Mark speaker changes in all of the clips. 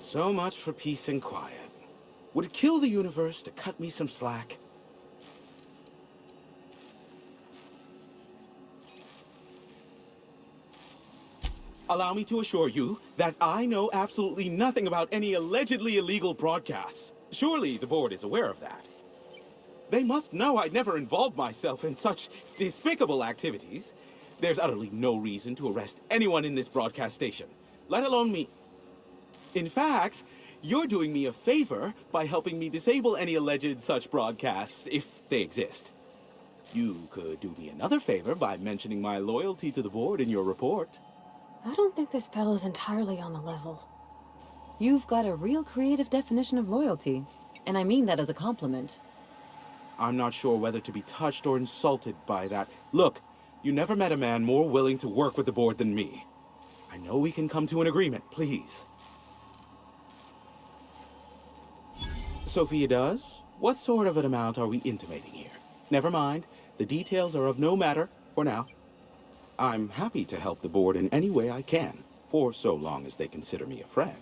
Speaker 1: So much for peace and quiet. Would it kill the universe to cut me some slack? Allow me to assure you that I know absolutely nothing about any allegedly illegal broadcasts. Surely the board is aware of that. They must know I'd never involved myself in such despicable activities. There's utterly no reason to arrest anyone in this broadcast station, let alone me. In fact, you're doing me a favor by helping me disable any alleged such broadcasts, if they exist. You could do me another favor by mentioning my loyalty to the board in your report.
Speaker 2: I don't think this fellow's entirely on the level. You've got a real creative definition of loyalty, and I mean that as a compliment.
Speaker 1: I'm not sure whether to be touched or insulted by that. Look, you never met a man more willing to work with the board than me. I know we can come to an agreement, please. Sophia does? What sort of an amount are we intimating here? Never mind. The details are of no matter for now. I'm happy to help the board in any way I can, for so long as they consider me a friend.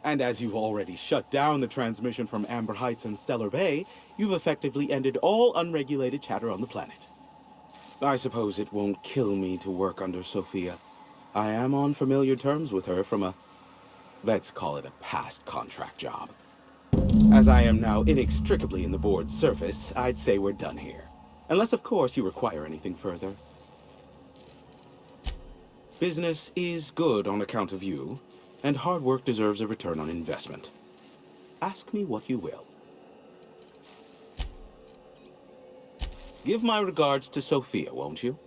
Speaker 1: And as you've already shut down the transmission from Amber Heights and Stellar Bay, you've effectively ended all unregulated chatter on the planet. I suppose it won't kill me to work under Sophia. I am on familiar terms with her from let's call it a past contract job. As I am now inextricably in the board's service, I'd say we're done here. Unless, of course, you require anything further. Business is good on account of you, and hard work deserves a return on investment. Ask me what you will. Give my regards to Sophia, won't you?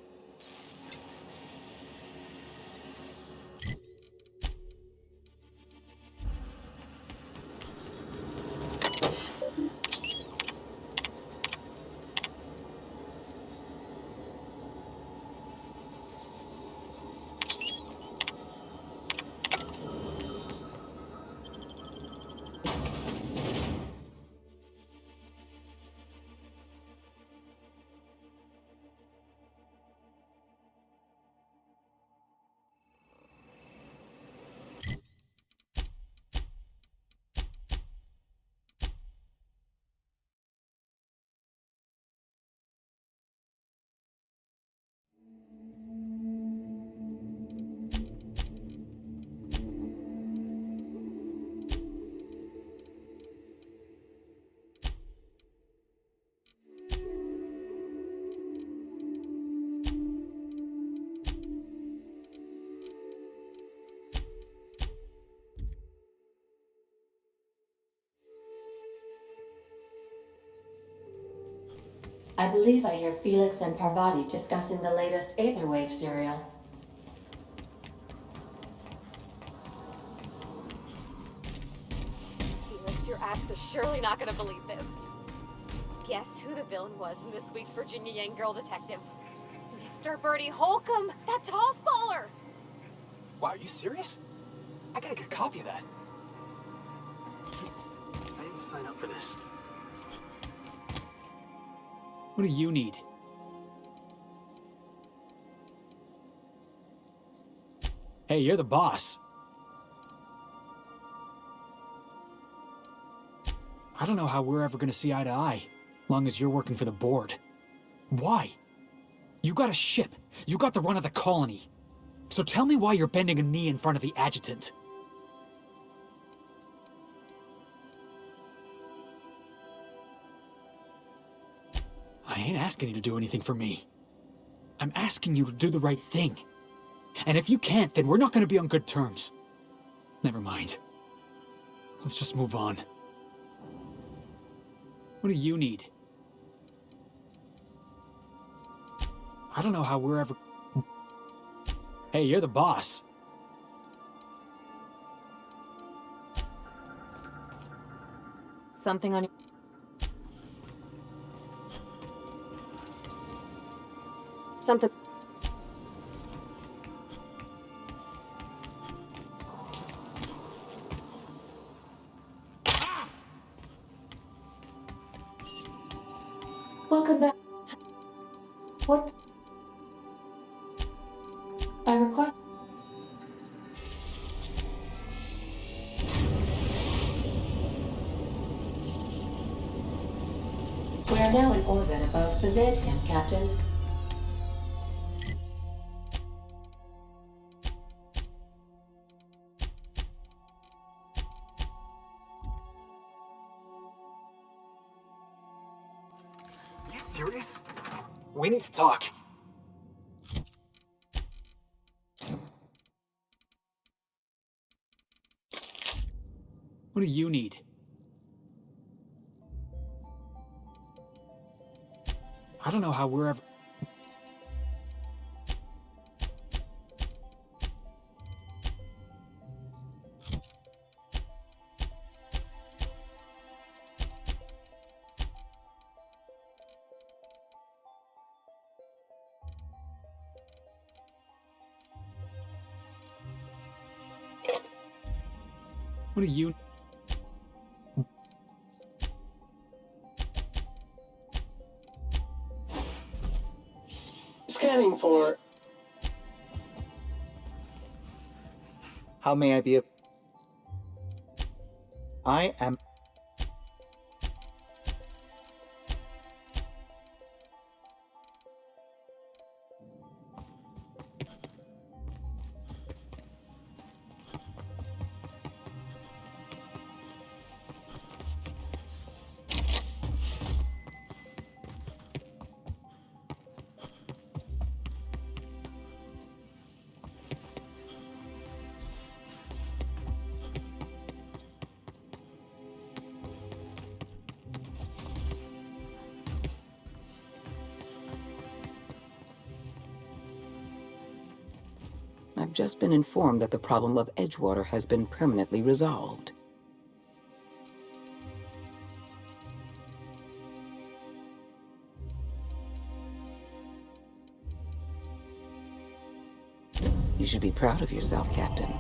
Speaker 2: I believe I hear Felix and Parvati discussing the latest Aetherwave serial.
Speaker 3: Felix, your axe is surely not gonna believe this. Guess who the villain was in this week's Virginia Yang Girl Detective? Mr. Bertie Holcomb, that toss baller!
Speaker 4: Wow, are you serious? I gotta get a copy of that. I didn't sign up for this. What do you need? Hey, you're the boss. I don't know how we're ever gonna see eye to eye, long as you're working for the board. Why? You got a ship. You got the run of the colony. So tell me why you're bending a knee in front of the adjutant. I ain't asking you to do anything for me. I'm asking you to do the right thing. And if you can't, then we're not going to be on good terms. Never mind. Let's just move on. What do you need? I don't know how we're ever... Hey, you're the boss.
Speaker 2: Something on your... Something... Welcome back. What? I request... We are now in orbit above Byzantium, Captain.
Speaker 4: Are you serious? We need to talk. What do you need? I don't know how we're ever... What do you...
Speaker 5: Scanning for...
Speaker 6: How may I be of... I am...
Speaker 7: I've just been informed that the problem of Edgewater has been permanently resolved. You should be proud of yourself, Captain.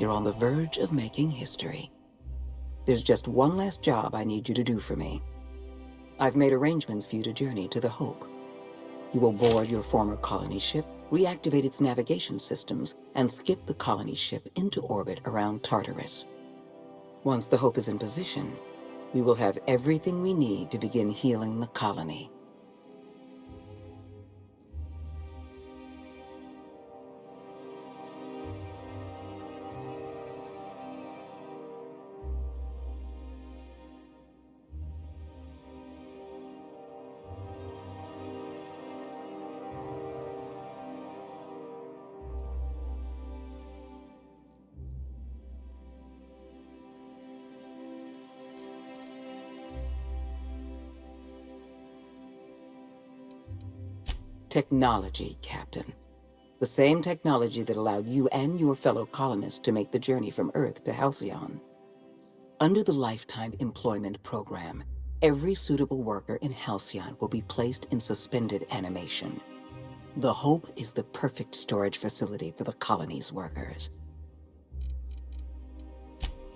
Speaker 7: You're on the verge of making history. There's just one last job I need you to do for me. I've made arrangements for you to journey to the Hope. You will board your former colony ship, reactivate its navigation systems, and skip the colony ship into orbit around Tartarus. Once the Hope is in position, we will have everything we need to begin healing the colony. Technology, Captain. The same technology that allowed you and your fellow colonists to make the journey from Earth to Halcyon. Under the Lifetime Employment Program, every suitable worker in Halcyon will be placed in suspended animation. The Hope is the perfect storage facility for the colony's workers.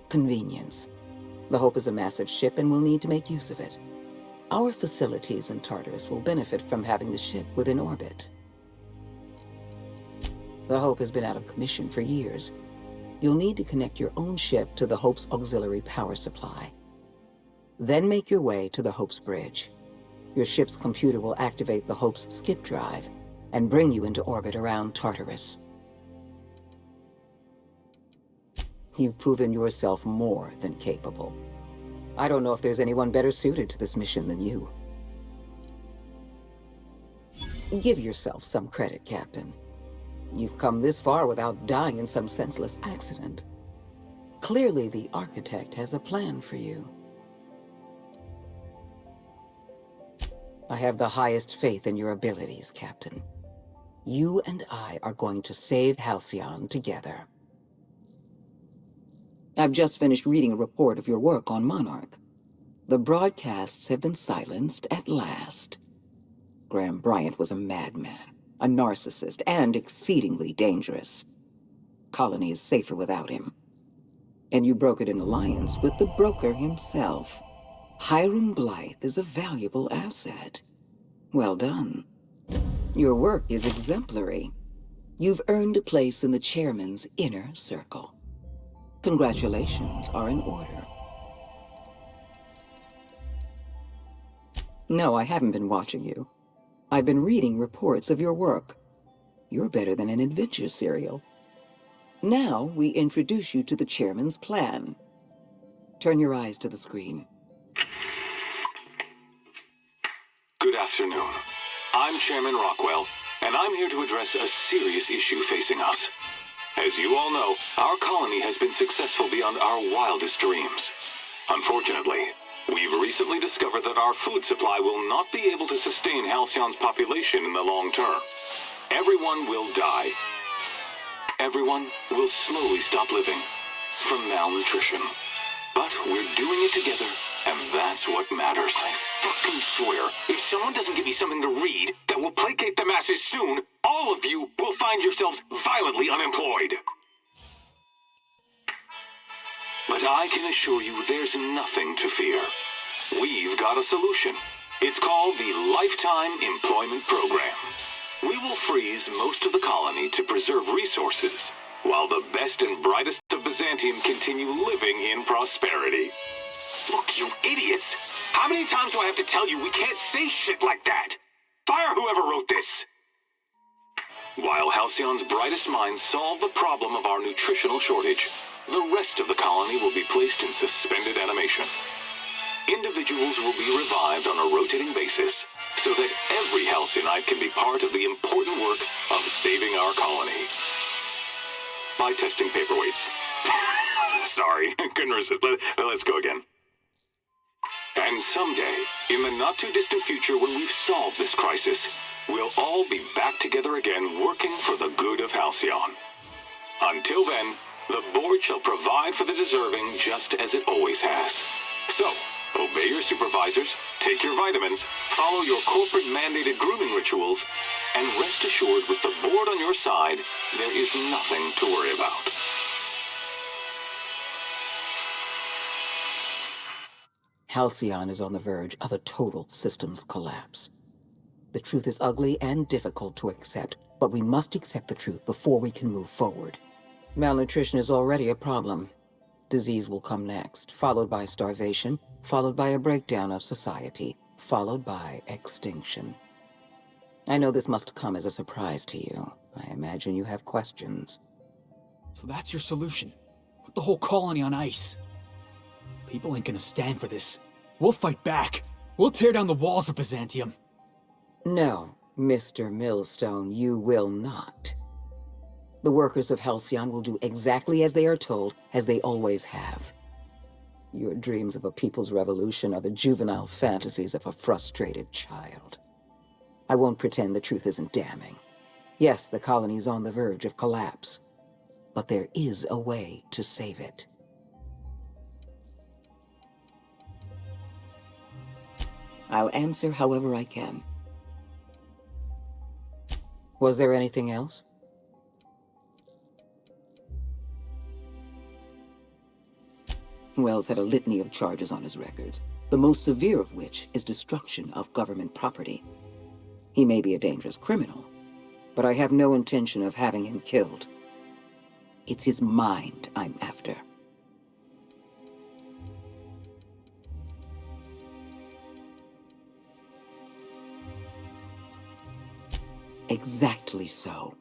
Speaker 7: Convenience. The Hope is a massive ship and we'll need to make use of it. Our facilities in Tartarus will benefit from having the ship within orbit. The Hope has been out of commission for years. You'll need to connect your own ship to the Hope's auxiliary power supply. Then make your way to the Hope's bridge. Your ship's computer will activate the Hope's skip drive and bring you into orbit around Tartarus. You've proven yourself more than capable. I don't know if there's anyone better suited to this mission than you. Give yourself some credit, Captain. You've come this far without dying in some senseless accident. Clearly, the Architect has a plan for you. I have the highest faith in your abilities, Captain. You and I are going to save Halcyon together. I've just finished reading a report of your work on Monarch. The broadcasts have been silenced at last. Graham Bryant was a madman, a narcissist, and exceedingly dangerous. Colony is safer without him. And you brokered an alliance with the broker himself. Hiram Blythe is a valuable asset. Well done. Your work is exemplary. You've earned a place in the chairman's inner circle. Congratulations are in order. No, I haven't been watching you. I've been reading reports of your work. You're better than an adventure serial. Now we introduce you to the chairman's plan. Turn your eyes to the screen.
Speaker 5: Good afternoon. I'm Chairman Rockwell, and I'm here to address a serious issue facing us. As you all know, our colony has been successful beyond our wildest dreams. Unfortunately, we've recently discovered that our food supply will not be able to sustain Halcyon's population in the long term. Everyone will die. Everyone will slowly stop living from malnutrition. But we're doing it together, and that's what matters. I fucking swear, if someone doesn't give me something to read that will placate the masses soon, all of you will find yourselves violently unemployed. But I can assure you there's nothing to fear. We've got a solution. It's called the Lifetime Employment Program. We will freeze most of the colony to preserve resources, while the best and brightest of Byzantium continue living in prosperity. Look, you idiots! How many times do I have to tell you we can't say shit like that? Fire whoever wrote this! While Halcyon's brightest minds solve the problem of our nutritional shortage, the rest of the colony will be placed in suspended animation. Individuals will be revived on a rotating basis, so that every Halcyonite can be part of the important work of saving our colony. By testing paperweights. Sorry, couldn't resist. Let's go again. And someday, in the not-too-distant future when we've solved this crisis, we'll all be back together again working for the good of Halcyon. Until then, the board shall provide for the deserving just as it always has. So, obey your supervisors, take your vitamins, follow your corporate-mandated grooming rituals, and rest assured with the board on your side, there is nothing to worry about.
Speaker 7: Halcyon is on the verge of a total systems collapse. The truth is ugly and difficult to accept, but we must accept the truth before we can move forward. Malnutrition is already a problem. Disease will come next, followed by starvation, followed by a breakdown of society, followed by extinction. I know this must come as a surprise to you. I imagine you have questions.
Speaker 4: So that's your solution. Put the whole colony on ice. People ain't gonna stand for this. We'll fight back. We'll tear down the walls of Byzantium.
Speaker 7: No, Mr. Millstone, you will not. The workers of Halcyon will do exactly as they are told, as they always have. Your dreams of a people's revolution are the juvenile fantasies of a frustrated child. I won't pretend the truth isn't damning. Yes, the colony is on the verge of collapse, but there is a way to save it. I'll answer however I can. Was there anything else? Wells had a litany of charges on his records, the most severe of which is destruction of government property. He may be a dangerous criminal, but I have no intention of having him killed. It's his mind I'm after. Exactly so.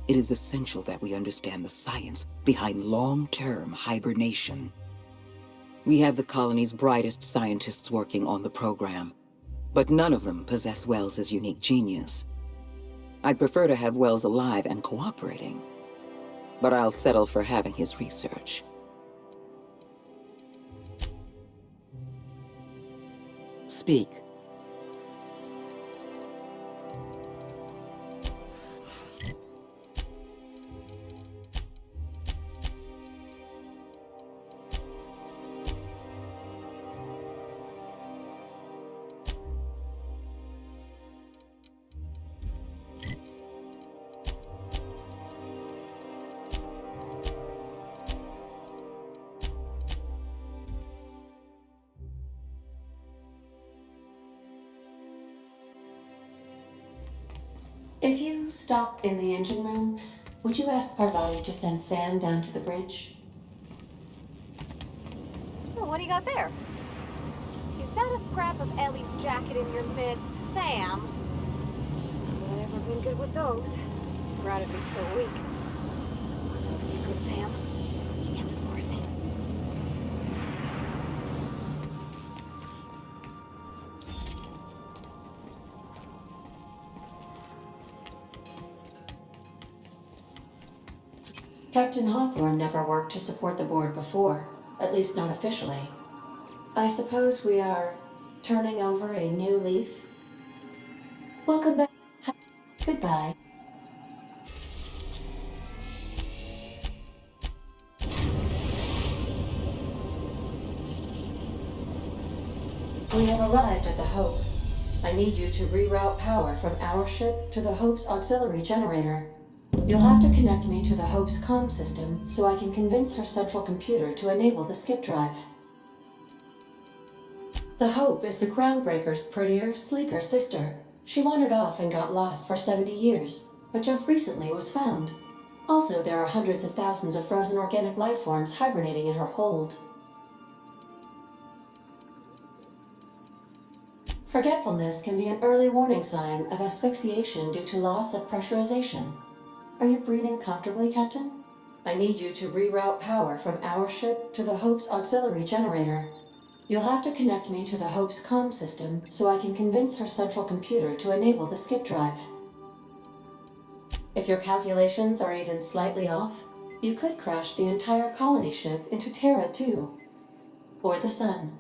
Speaker 7: It is essential that we understand the science behind long-term hibernation. We have the colony's brightest scientists working on the program, but none of them possess Wells' unique genius. I'd prefer to have Wells alive and cooperating, but I'll settle for having his research. Speak.
Speaker 8: If you stop in the engine room, would you ask Parvati to send Sam down to the bridge?
Speaker 3: Well, what do you got there? He's Is that a scrap of Ellie's jacket in your midst, Sam? Have I ever been good with those? Proud of you for a week. No secret, Sam. It was worth it.
Speaker 8: Captain Hawthorne never worked to support the board before, at least not officially. I suppose we are turning over a new leaf? Welcome back. Goodbye. We have arrived at the Hope. I need you to reroute power from our ship to the Hope's auxiliary generator. You'll have to connect me to the Hope's comm system so I can convince her central computer to enable the skip drive. The Hope is the Groundbreaker's prettier, sleeker sister. She wandered off and got lost for 70 years, but just recently was found. Also, there are hundreds of thousands of frozen organic life forms hibernating in her hold. Forgetfulness can be an early warning sign of asphyxiation due to loss of pressurization. Are you breathing comfortably, Captain? I need you to reroute power from our ship to the Hope's auxiliary generator. You'll have to connect me to the Hope's comm system so I can convince her central computer to enable the skip drive. If your calculations are even slightly off, you could crash the entire colony ship into Terra too. Or the Sun.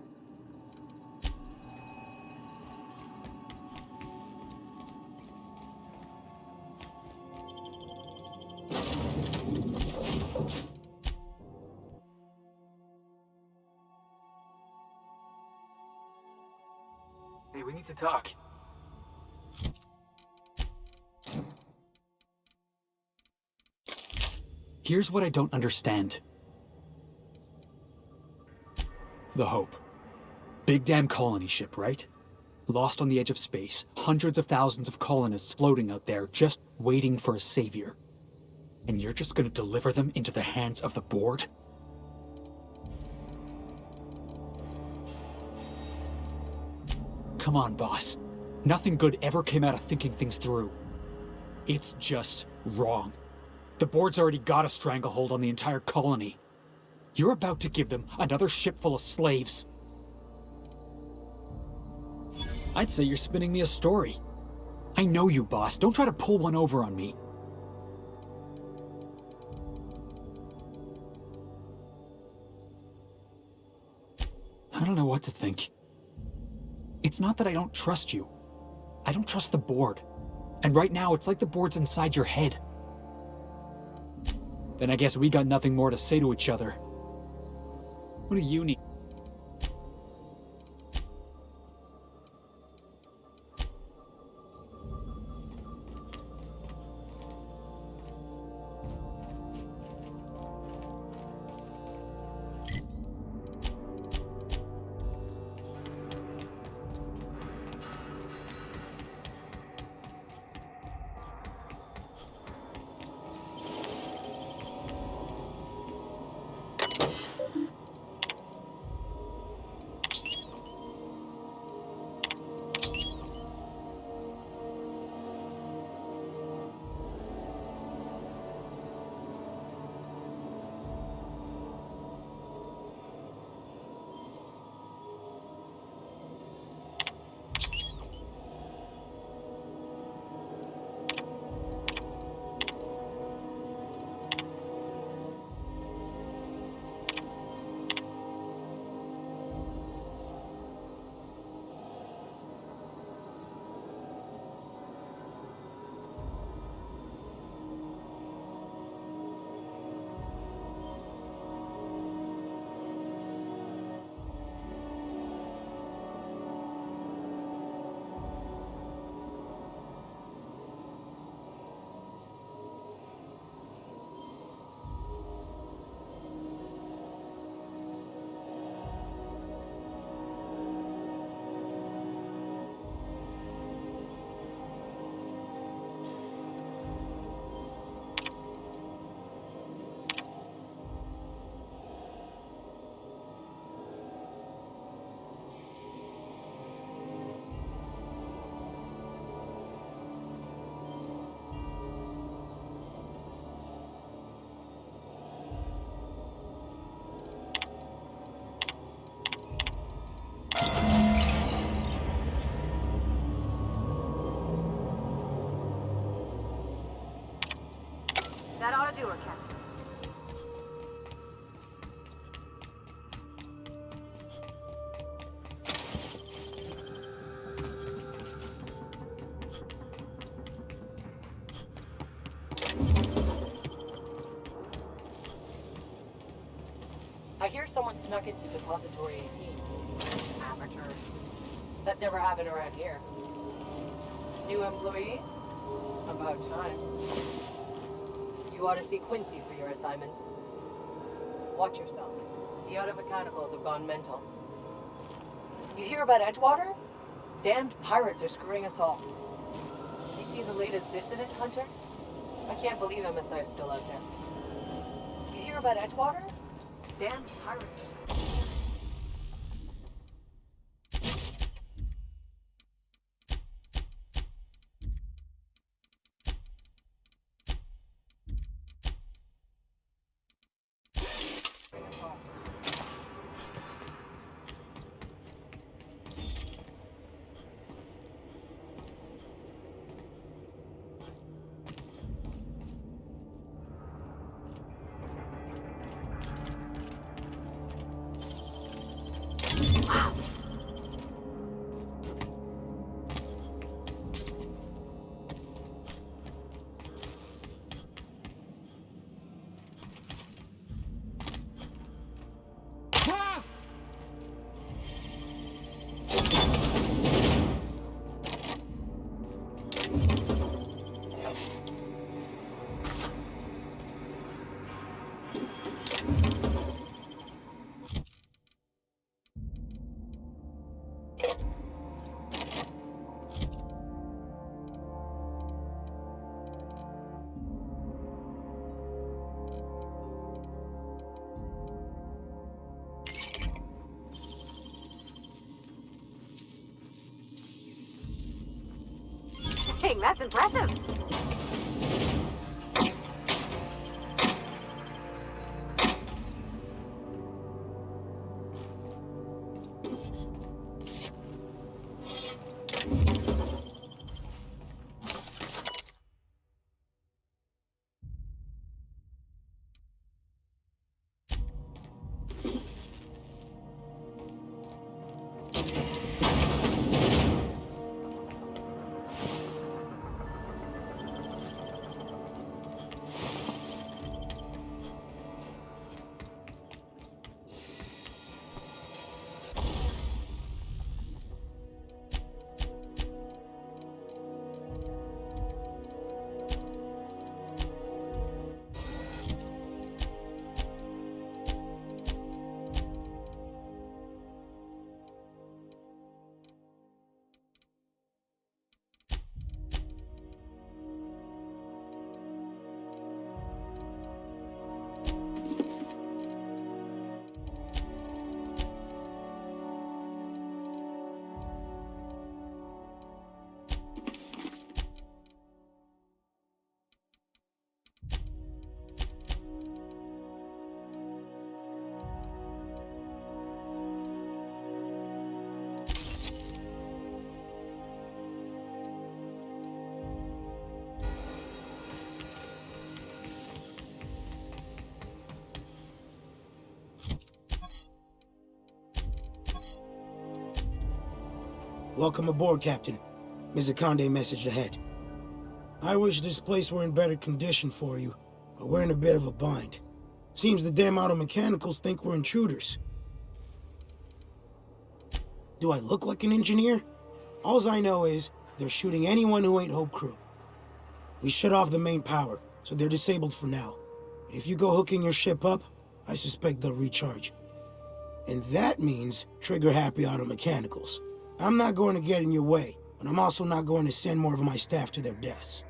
Speaker 4: Hey, we need to talk. Here's what I don't understand. The Hope. Big damn colony ship, right? Lost on the edge of space. Hundreds of thousands of colonists floating out there, just waiting for a savior. And you're just gonna deliver them into the hands of the board? Come on, boss. Nothing good ever came out of thinking things through. It's just wrong. The board's already got a stranglehold on the entire colony. You're about to give them another ship full of slaves. I'd say you're spinning me a story. I know you, boss. Don't try to pull one over on me. I don't know what to think. It's not that I don't trust you. I don't trust the board. And right now, it's like the board's inside your head. Then I guess we got nothing more to say to each other. What do you need?
Speaker 8: I hear someone snuck into Depository 18. Amateurs. That never happened around here. New employee? About time. You ought to see Quincy for your assignment. Watch yourself. The auto mechanicals have gone mental. You hear about Edgewater? Damned pirates are screwing us all. You see the latest dissident, Hunter? I can't believe Emissire's still out there. You hear about Edgewater? Damned pirates.
Speaker 3: Dang, that's impressive.
Speaker 9: Welcome aboard, Captain. Ms. Akande messaged ahead. I wish this place were in better condition for you, but we're in a bit of a bind. Seems the damn auto mechanicals think we're intruders. Do I look like an engineer? Alls I know is they're shooting anyone who ain't Hope Crew. We shut off the main power, so they're disabled for now. If you go hooking your ship up, I suspect they'll recharge. And that means trigger-happy auto mechanicals. I'm not going to get in your way, but I'm also not going to send more of my staff to their deaths.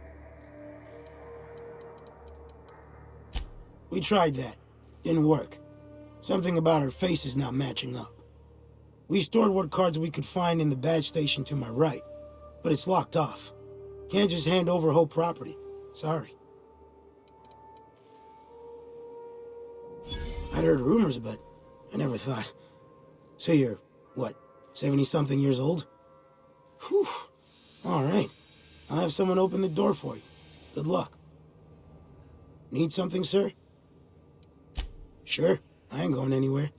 Speaker 9: We tried that. Didn't work. Something about our faces not matching up. We stored what cards we could find in the badge station to my right, but it's locked off. Can't just hand over whole property. Sorry. I'd heard rumors, but I never thought. So you're, what, 70-something years old? Whew. All right. I'll have someone open the door for you. Good luck. Need something, sir? Sure. I ain't going anywhere.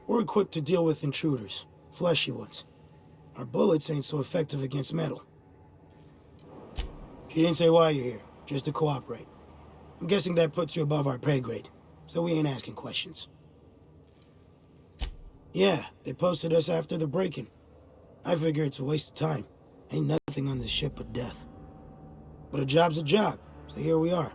Speaker 9: We're equipped to deal with intruders. Fleshy ones. Our bullets ain't so effective against metal. She didn't say why you're here. Just to cooperate. I'm guessing that puts you above our pay grade. so we ain't asking questions. Yeah, they posted us after the break-in. I figure it's a waste of time. Ain't nothing on this ship but death. But a job's a job, so here we are.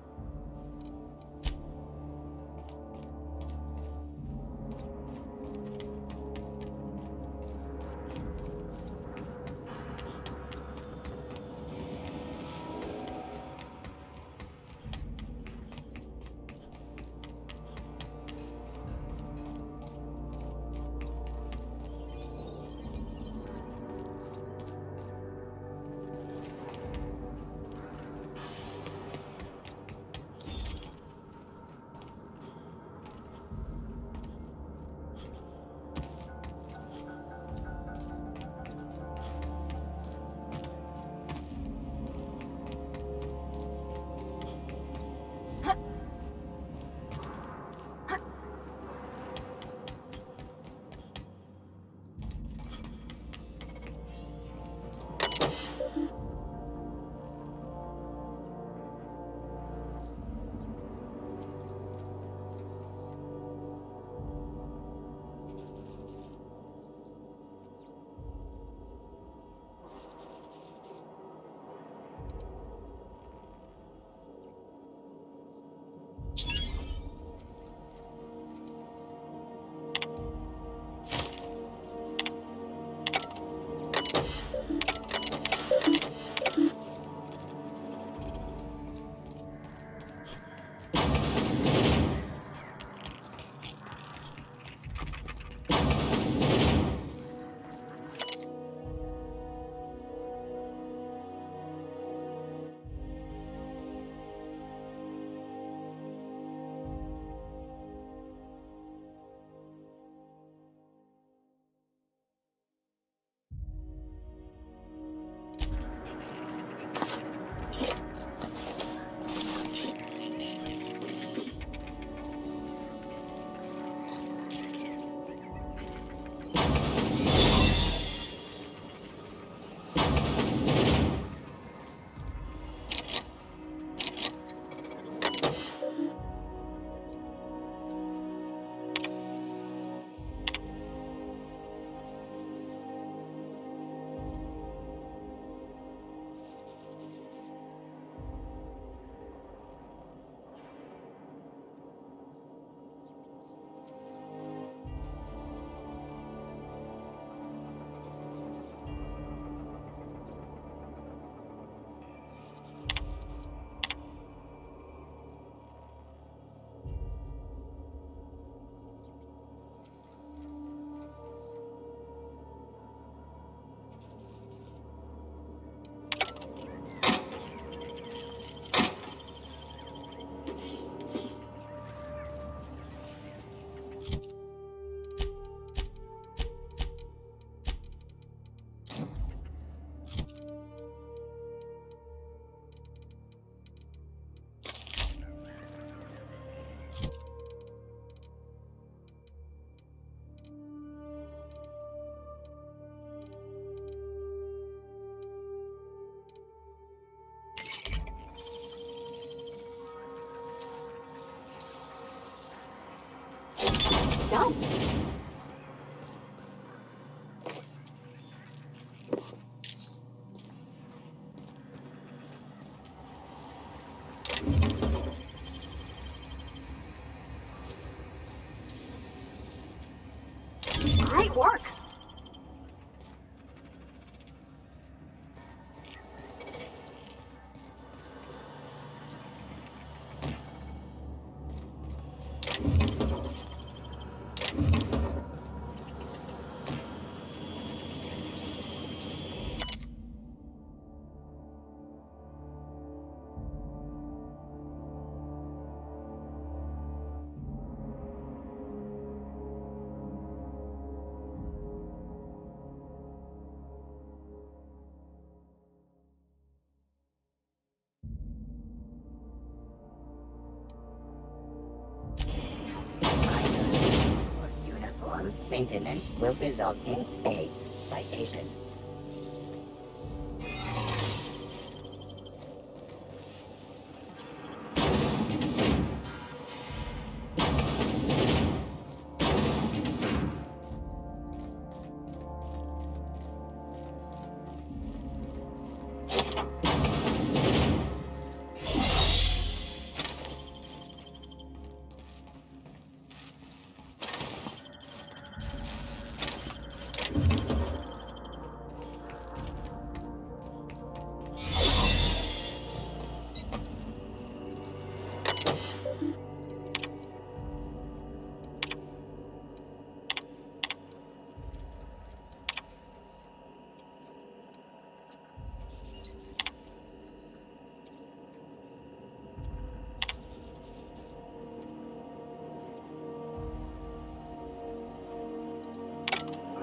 Speaker 3: Go. Great work.
Speaker 10: Uniform maintenance will result in a citation.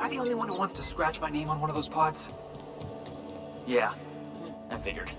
Speaker 4: I the only one who wants to scratch my name on one of those pods? Yeah, I figured.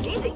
Speaker 3: Easy.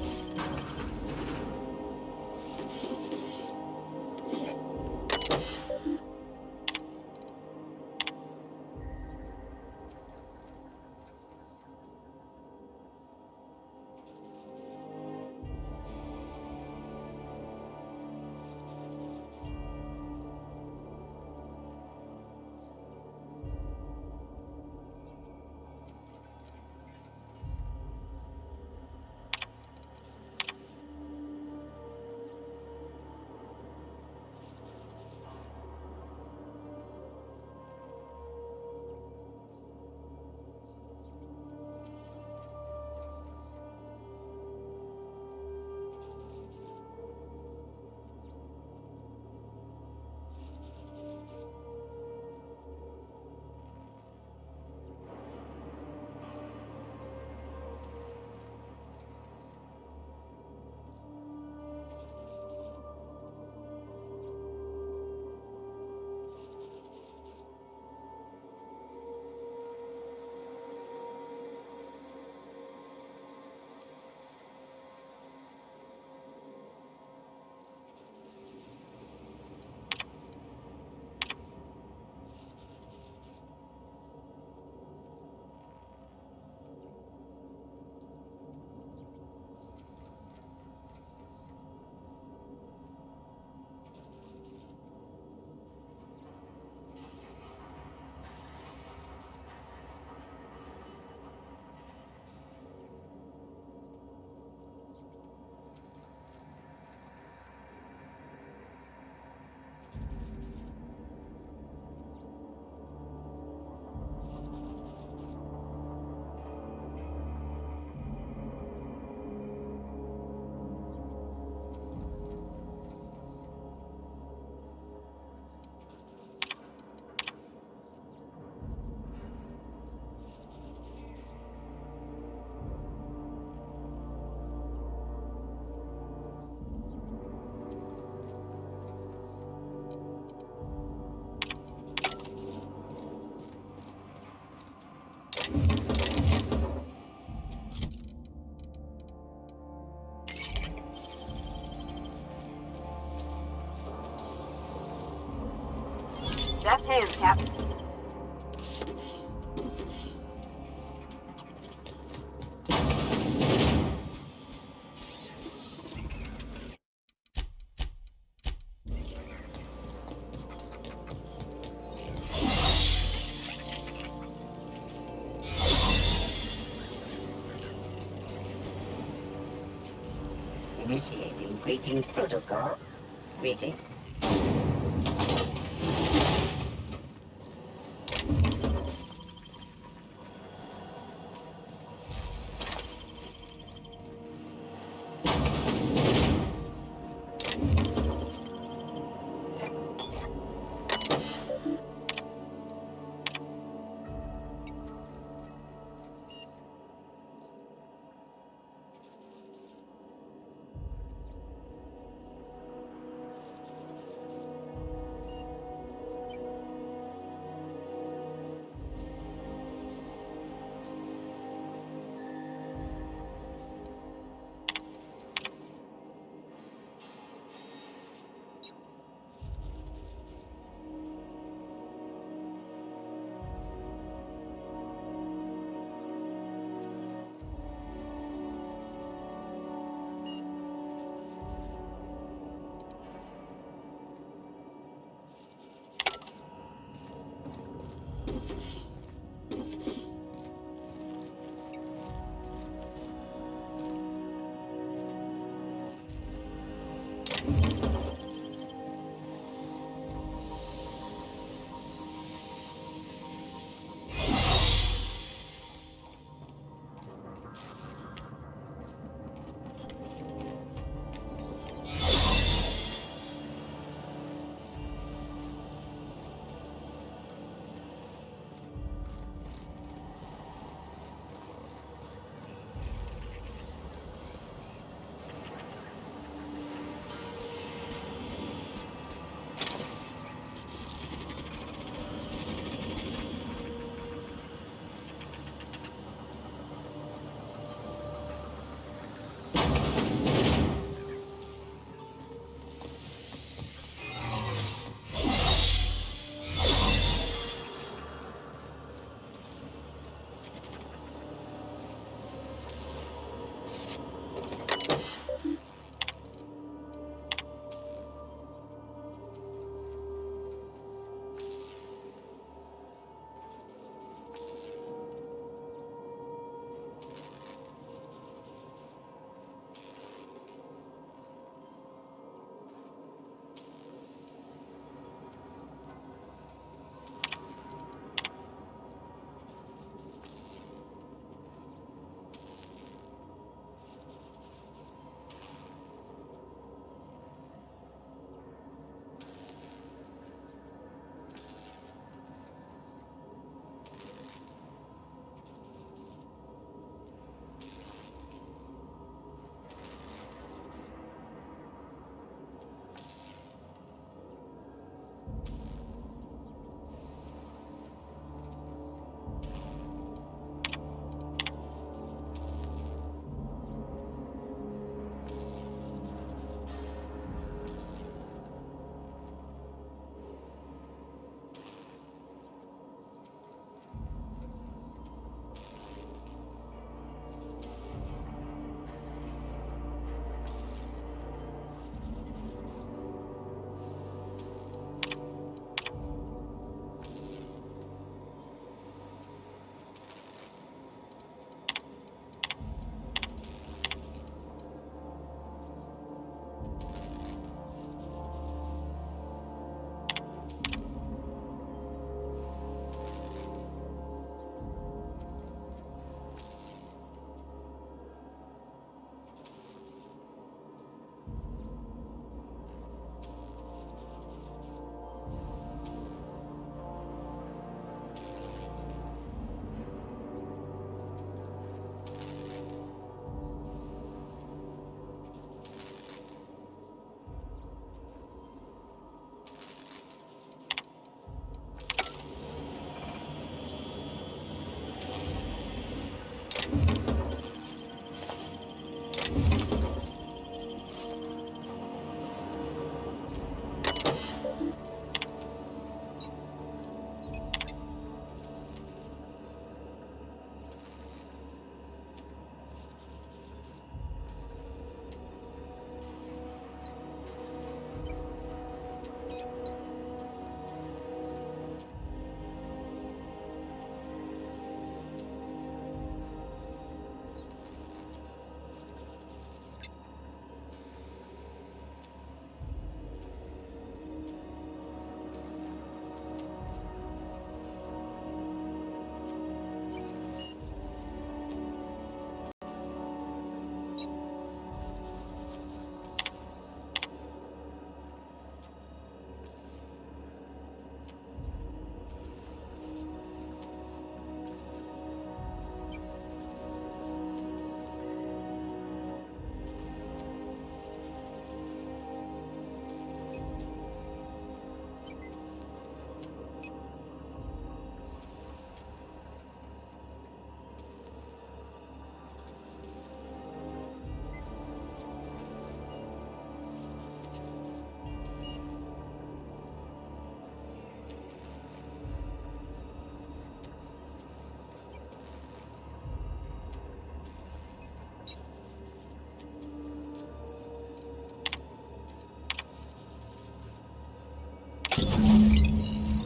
Speaker 3: Deft hands, Captain.
Speaker 10: Initiating greetings protocol. Greetings.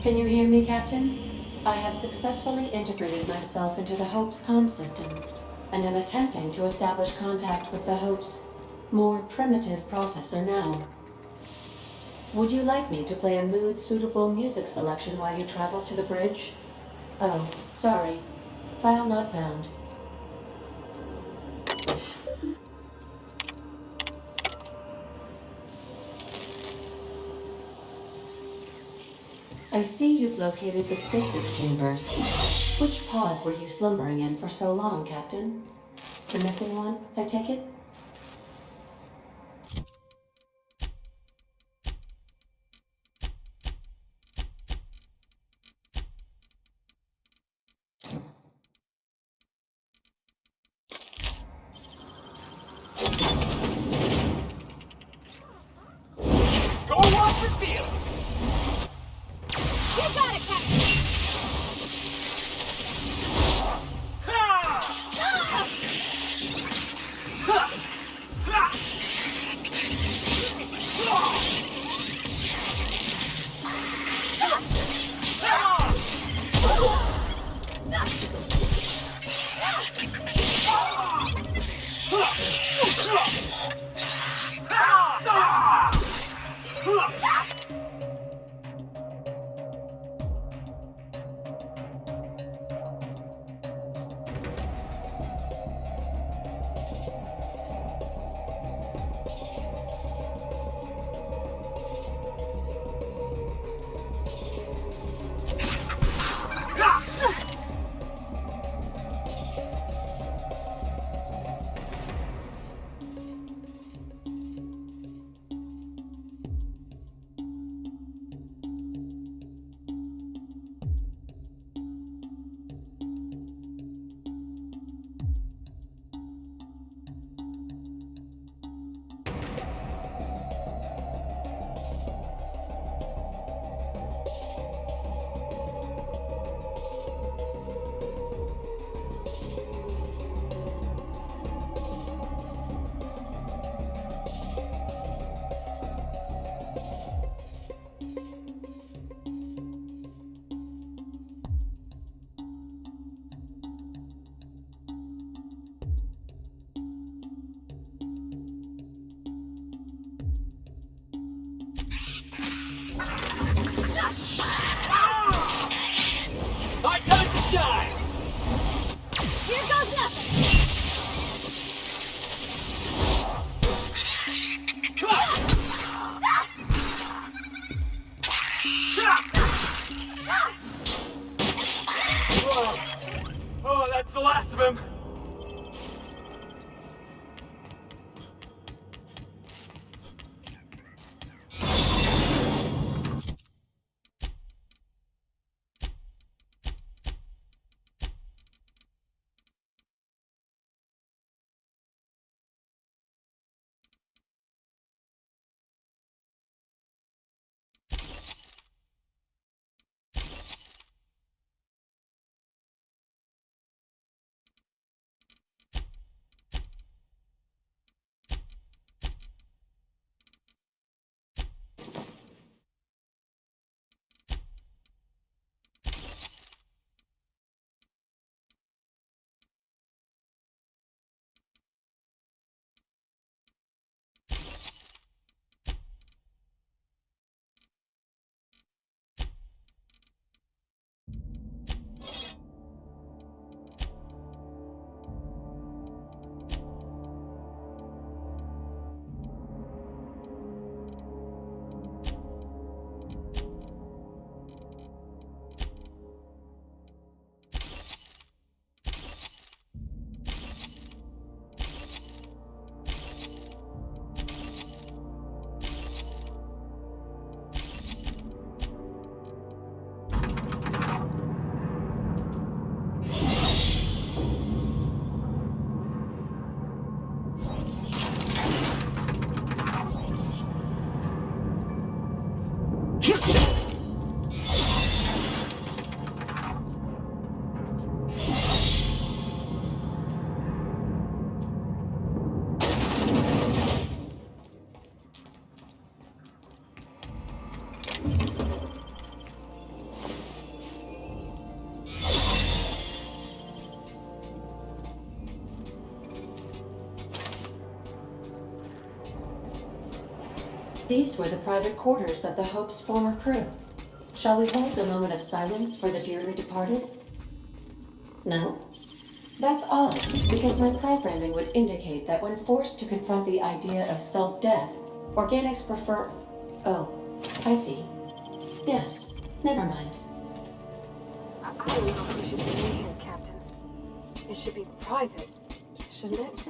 Speaker 8: Can you hear me, Captain? I have successfully integrated myself into the Hope's comm systems, and am attempting to establish contact with the Hope's more primitive processor now. Would you like me to play a mood-suitable music selection while you travel to the bridge? Oh, sorry. File not found. I see you've located the stasis chambers. Which pod were you slumbering in for so long, Captain? The missing one, I take it?
Speaker 11: Go off the field!
Speaker 3: You got it, Captain!
Speaker 11: My time to shine!
Speaker 3: Here goes nothing!
Speaker 11: Oh, that's the last of him!
Speaker 8: These were the private quarters of the Hope's former crew. Shall we hold a moment of silence for the dearly departed? No? That's odd, because my programming would indicate that when forced to confront the idea of self-death, organics prefer... Oh, I see. Yes, never mind.
Speaker 3: I don't know if we should be in here, Captain. It should be private, shouldn't it?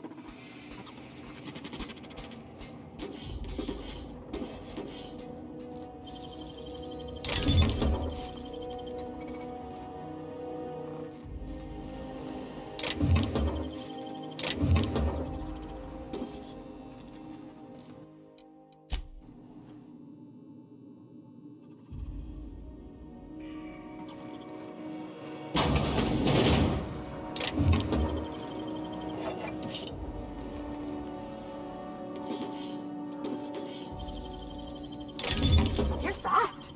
Speaker 3: You're fast.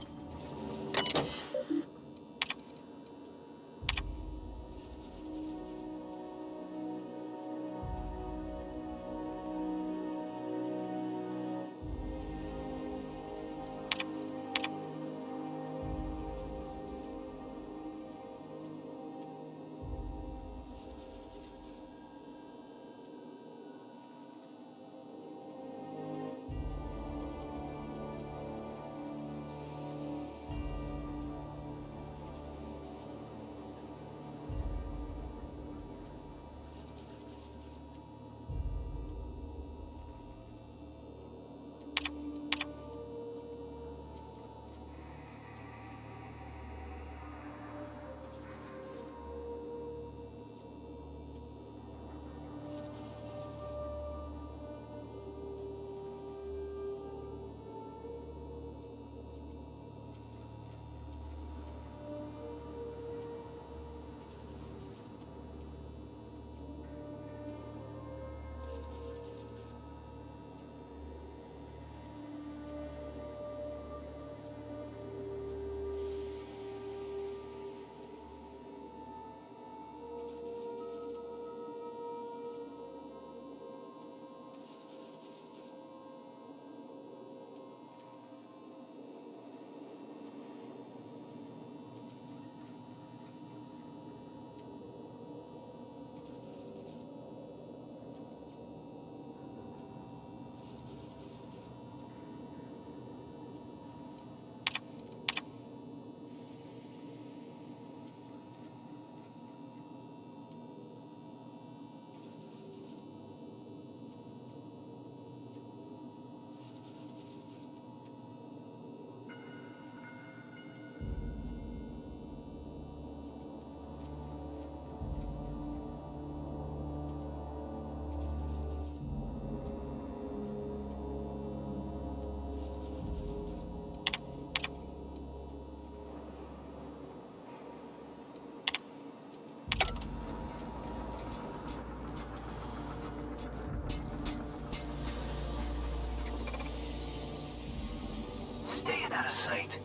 Speaker 11: Staying out of sight.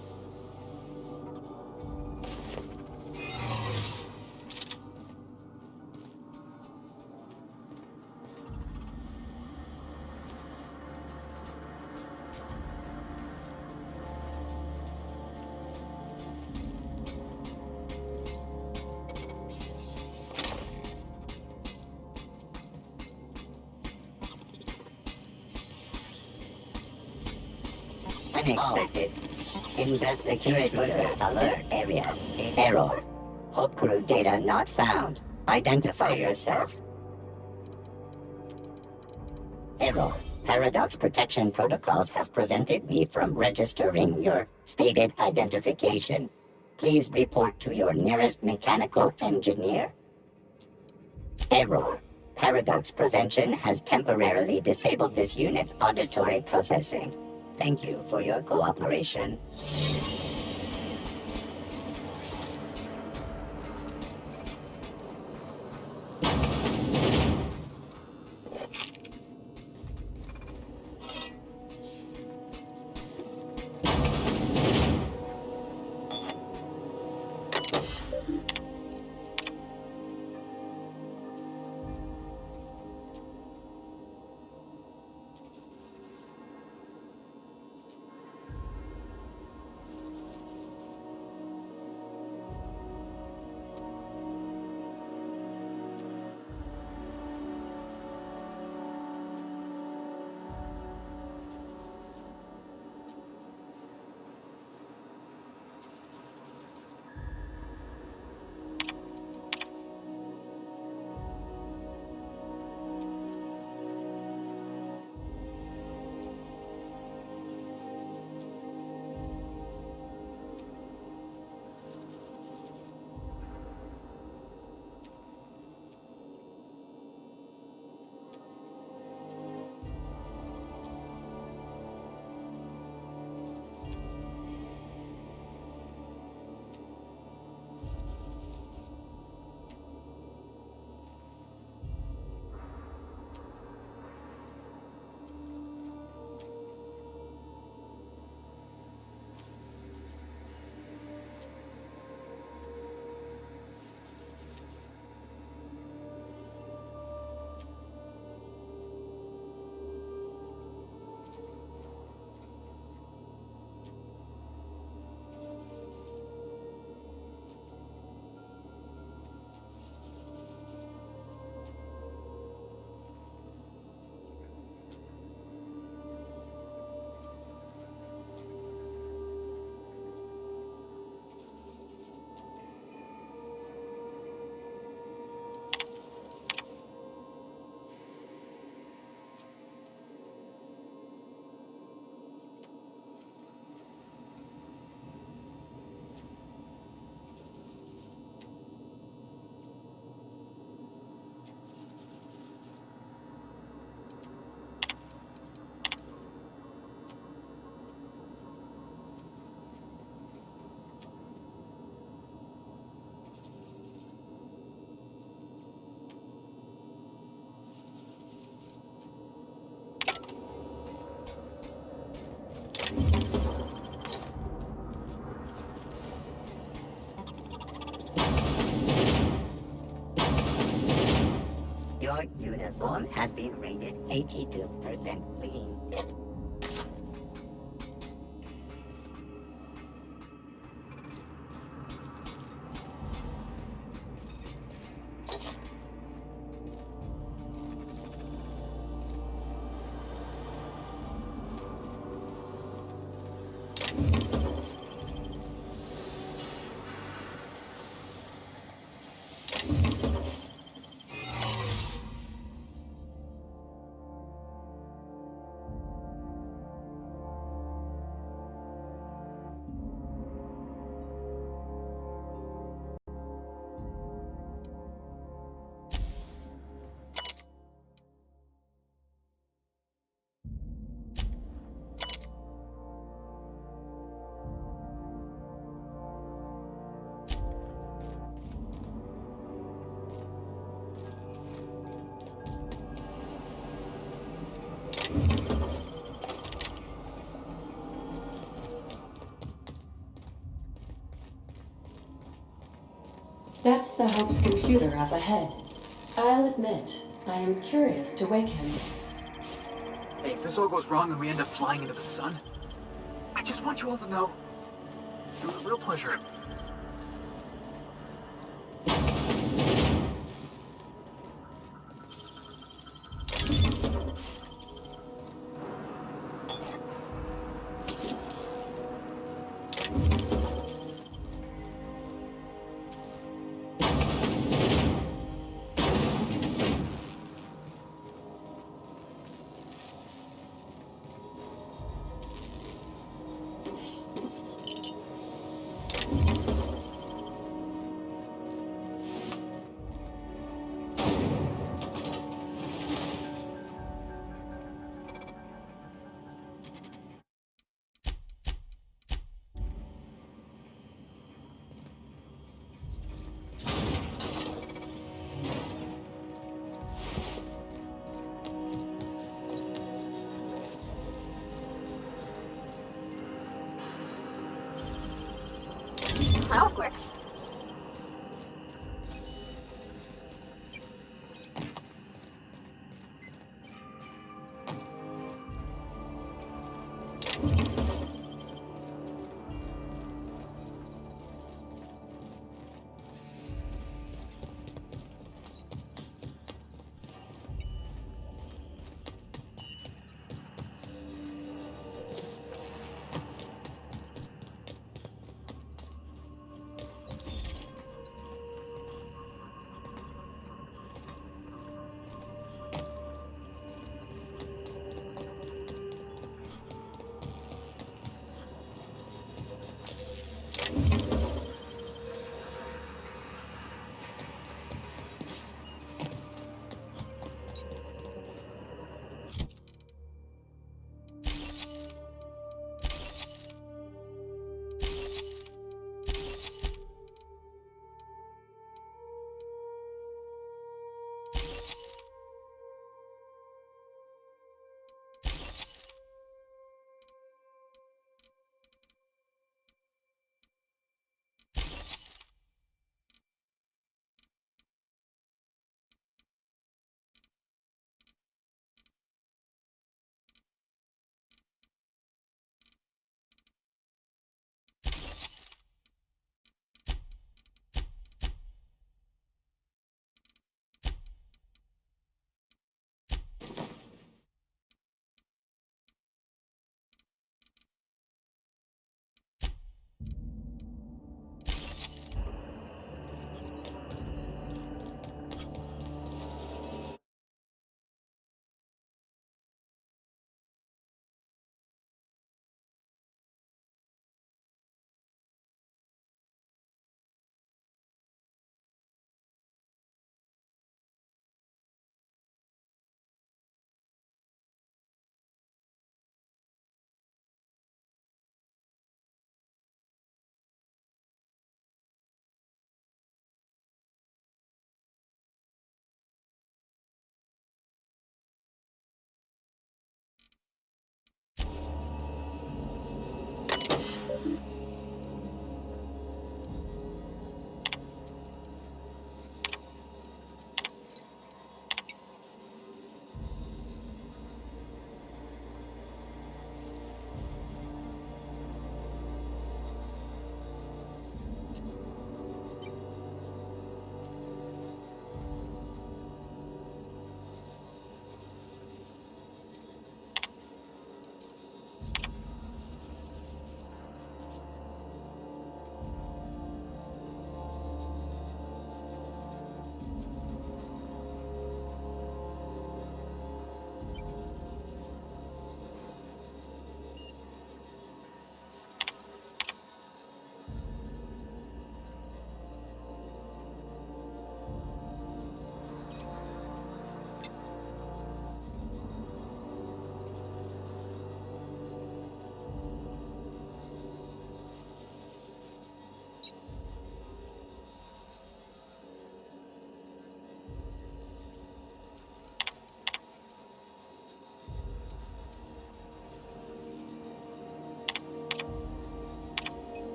Speaker 10: Unexpected. Investigator alert area. Error. Hope crew data not found. Identify yourself. Error. Paradox protection protocols have prevented me from registering your stated identification. Please report to your nearest mechanical engineer. Error. Paradox prevention has temporarily disabled this unit's auditory processing. Thank you for your cooperation. uniform has been rated 82% clean.
Speaker 8: That's the Hope's computer up ahead. I'll admit, I am curious to wake him.
Speaker 4: Hey, if this all goes wrong and we end up flying into the sun, I just want you all to know it was a real pleasure.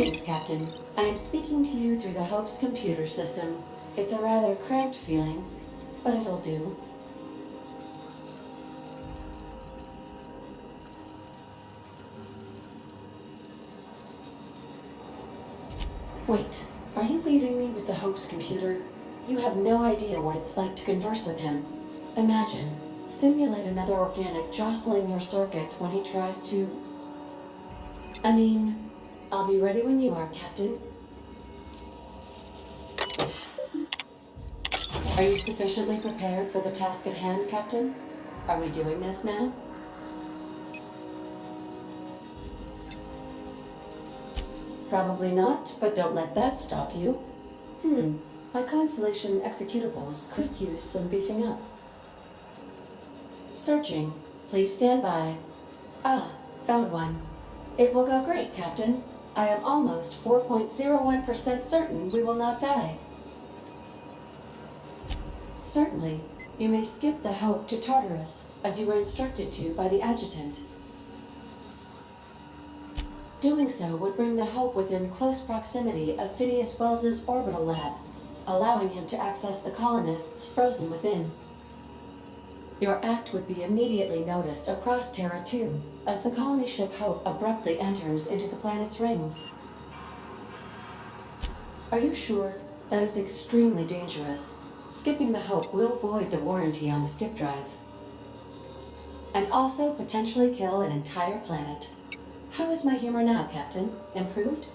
Speaker 8: Greetings, Captain. I am speaking to you through the Hope's computer system. It's a rather cramped feeling, but it'll do. Wait, are you leaving me with the Hope's computer? You have no idea what it's like to converse with him. Imagine, simulate another organic jostling your circuits when he tries to... I mean, I'll be ready when you are, Captain. Are you sufficiently prepared for the task at hand, Captain? Are we doing this now? Probably not, but don't let that stop you. My Constellation executables could use some beefing up. Searching. Please stand by. Ah, found one. It will go great, Captain. I am almost 4.01% certain we will not die. Certainly. You may skip the Hope to Tartarus, as you were instructed to by the adjutant. Doing so would bring the Hope within close proximity of Phineas Wells's orbital lab, allowing him to access the colonists frozen within. Your act would be immediately noticed across Terra 2, as the colony ship Hope abruptly enters into the planet's rings. Are you sure? That is extremely dangerous. Skipping the Hope will void the warranty on the skip drive. And also potentially kill an entire planet. How is my humor now, Captain? Improved?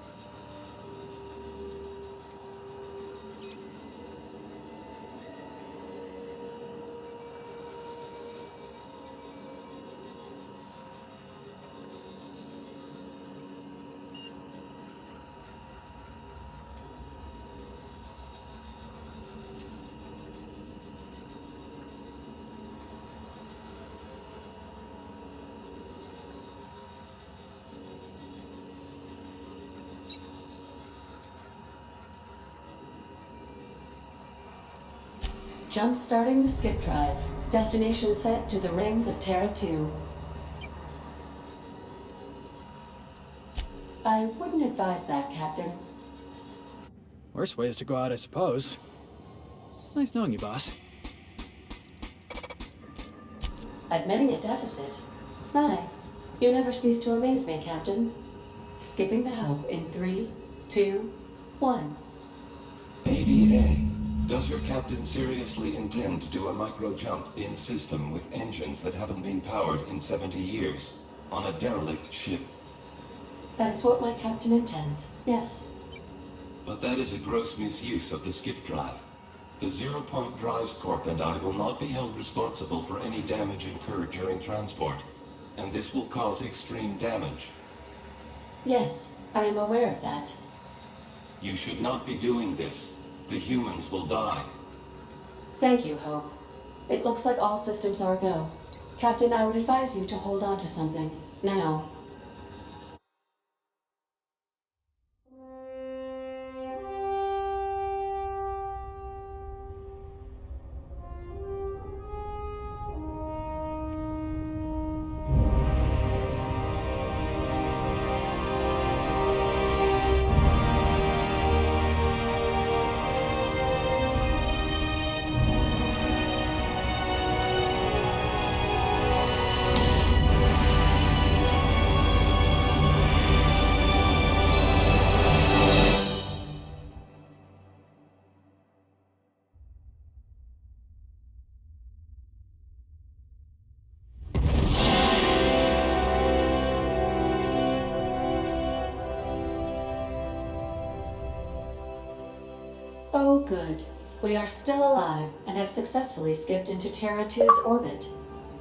Speaker 8: Jump-starting the skip drive. Destination set to the rings of Terra 2. I wouldn't advise that, Captain.
Speaker 4: Worst way is to go out, I suppose. It's nice knowing you, boss.
Speaker 8: Admitting a deficit? My, you never cease to amaze me, Captain. Skipping the Hope in 3, 2, 1.
Speaker 12: ADA. Does your captain seriously intend to do a micro-jump in system with engines that haven't been powered in 70 years on a derelict ship?
Speaker 8: That is what my captain intends, yes.
Speaker 12: But that is a gross misuse of the skip drive. The Zero Point Drives Corp and I will not be held responsible for any damage incurred during transport, and this will cause extreme damage.
Speaker 8: Yes, I am aware of that.
Speaker 12: You should not be doing this. The humans will die.
Speaker 8: Thank you, Hope. It looks like all systems are go. Captain, I would advise you to hold on to something. Now. Oh, good. We are still alive and have successfully skipped into Terra 2's orbit.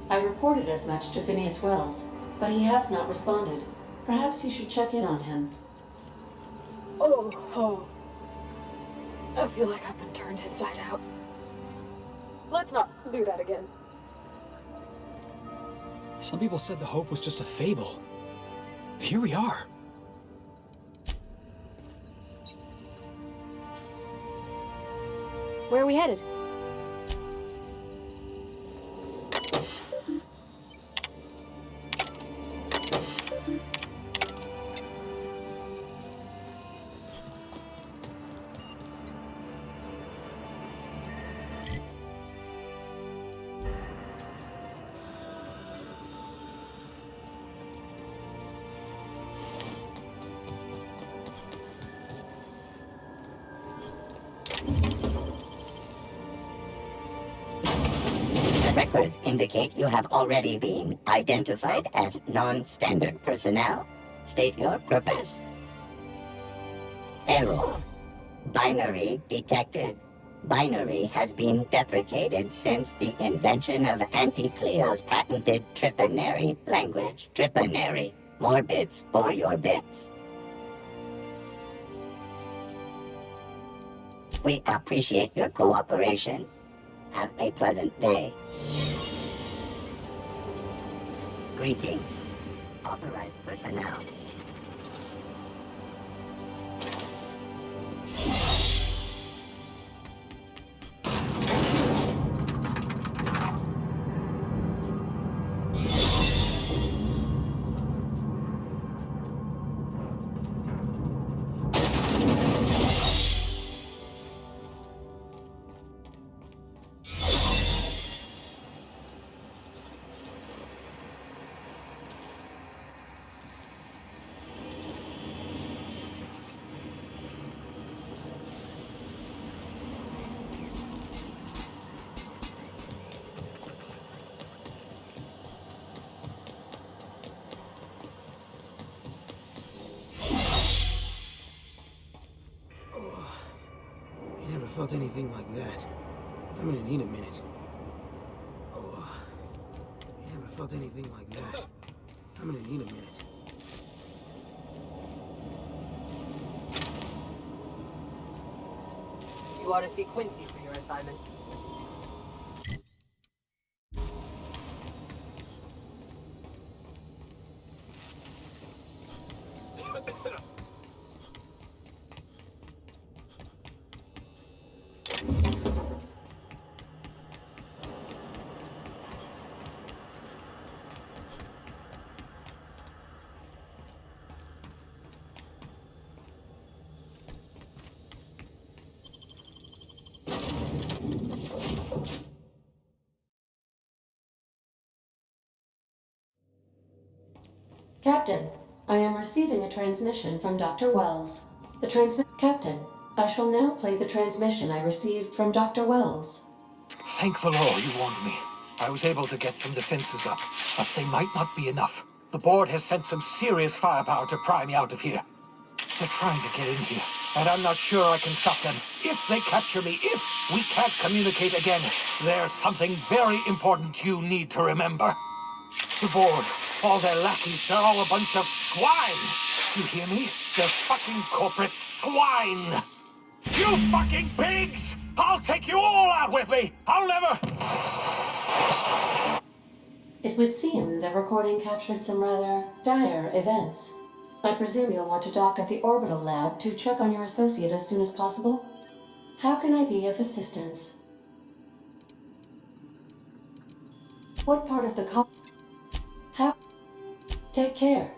Speaker 8: I reported as much to Phineas Wells, but he has not responded. Perhaps you should check in on him.
Speaker 3: Oh. I feel like I've been turned inside out. Let's not do that again.
Speaker 4: Some people said the Hope was just a fable. Here we are.
Speaker 2: Where are we headed?
Speaker 10: records indicate you have already been identified as non-standard personnel. State your purpose. Error. Binary detected. Binary has been deprecated since the invention of Anti-Cleo's patented Tripinary language. Tripinary. More bits for your bits. We appreciate your cooperation. Have a pleasant day. Greetings. Authorized personnel.
Speaker 9: Felt anything like that. I'm gonna need a minute. Oh, I never felt anything like that. I'm gonna need a minute.
Speaker 13: You ought to see Quincy for your assignment.
Speaker 8: Captain, I am receiving a transmission from Dr. Wells. Captain, I shall now play the transmission I received from Dr. Wells.
Speaker 11: Thank the Lord you warned me. I was able to get some defenses up, but they might not be enough. The board has sent some serious firepower to pry me out of here. They're trying to get in here, and I'm not sure I can stop them. If they capture me, if we can't communicate again, there's something very important you need to remember. The board, all their lackeys, they're all a bunch of swine. Do you hear me? They're fucking corporate swine. You fucking pigs! I'll take you all out with me! I'll never...
Speaker 8: It would seem the recording captured some rather dire events. I presume you'll want to dock at the orbital lab to check on your associate as soon as possible? How can I be of assistance? What part of the How? Take care.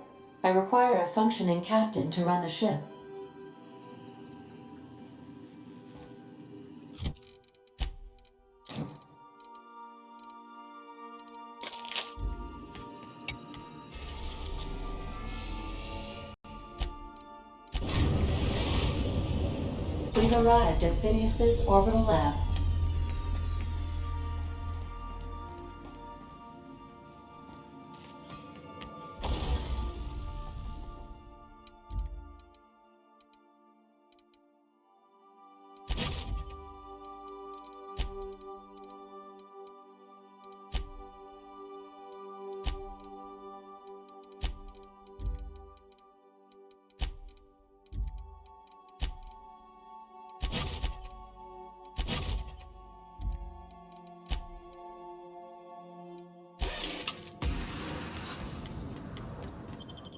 Speaker 8: I require a functioning captain to run the ship. We've arrived at Phineas's orbital lab.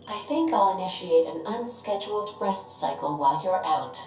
Speaker 8: I think I'll initiate an unscheduled rest cycle while you're out.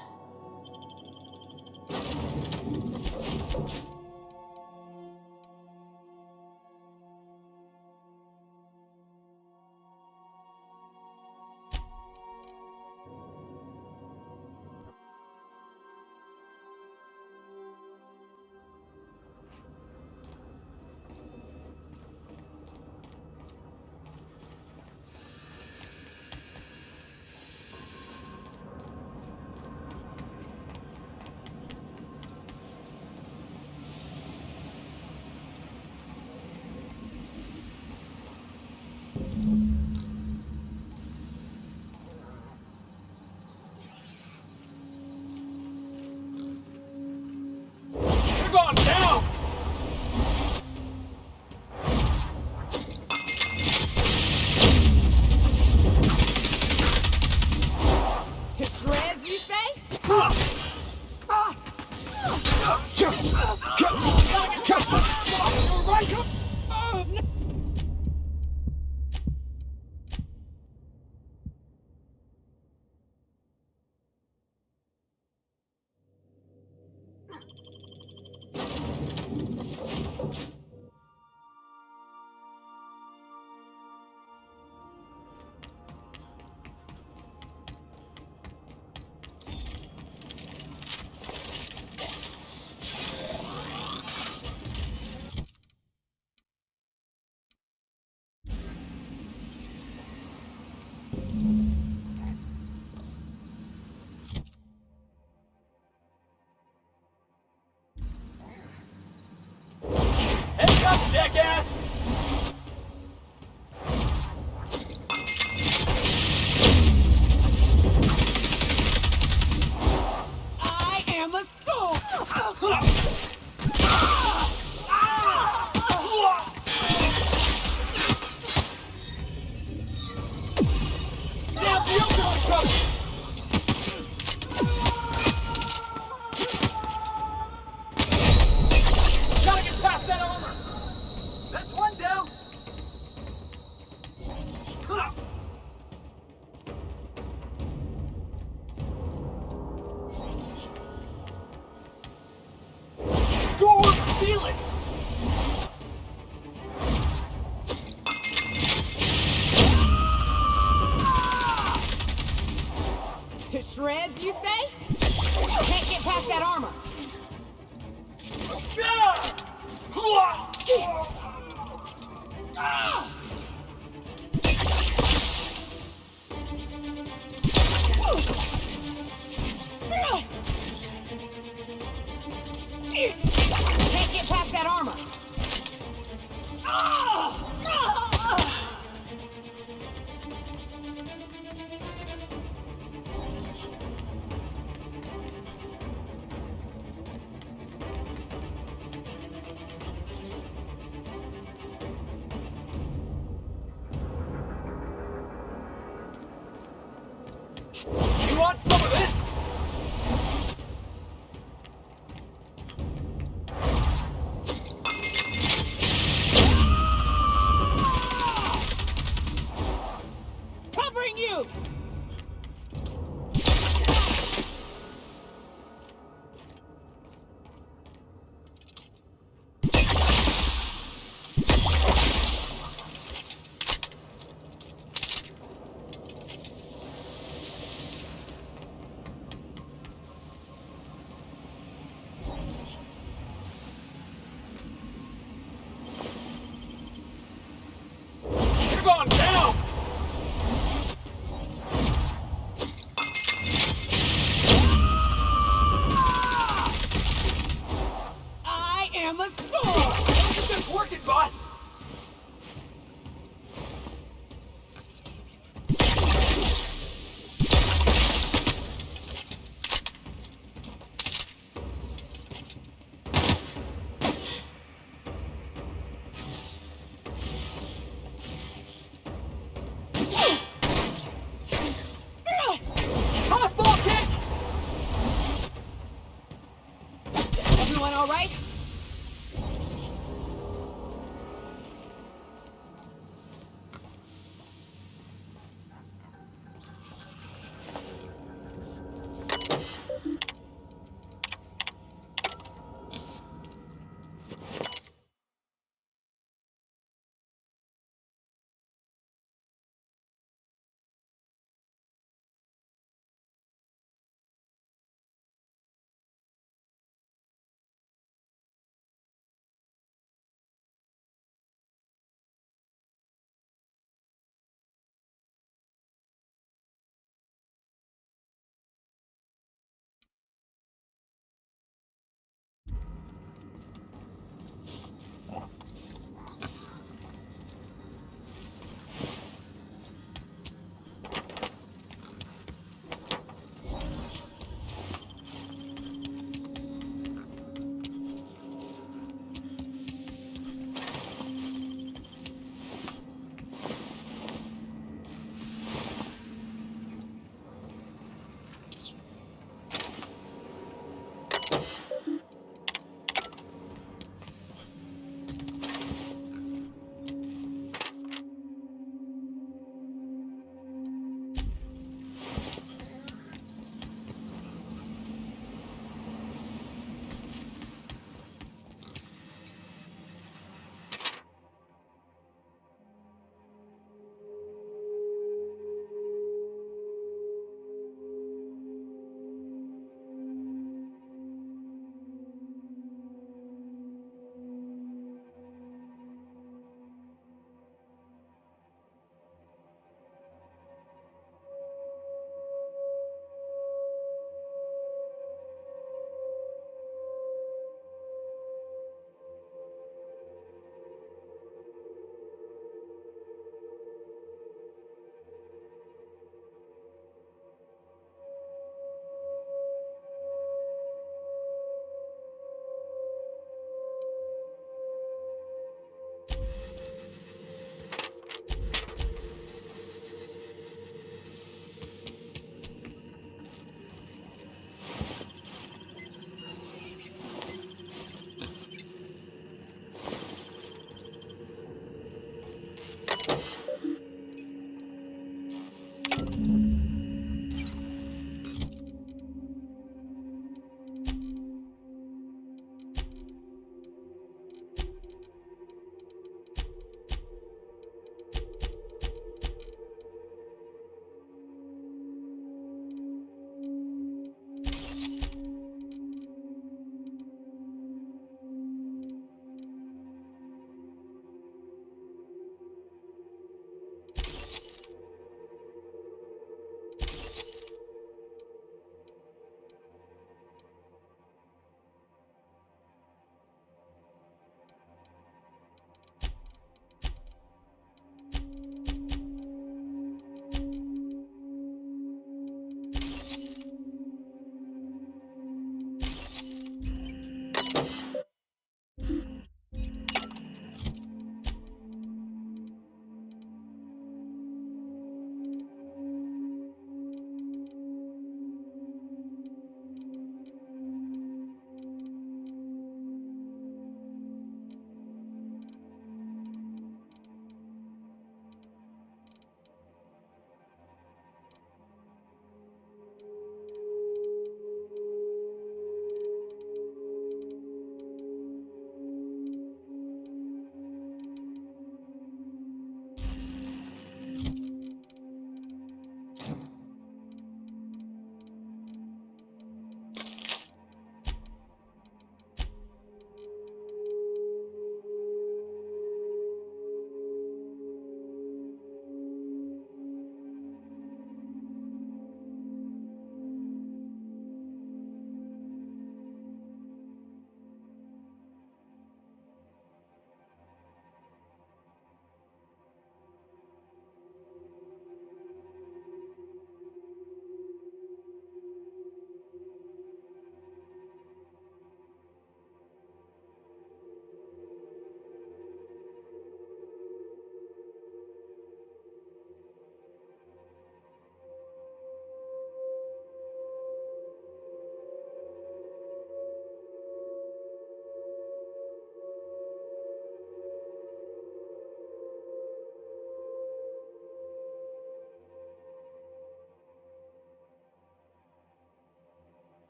Speaker 11: Gotta get past that armor! That's one down! Score! Feel it!
Speaker 13: To shreds, you say? Can't get past that armor. Can't get past that armor.
Speaker 11: You want some of this?
Speaker 13: Covering you!
Speaker 11: You're going down!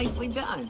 Speaker 13: Nicely done.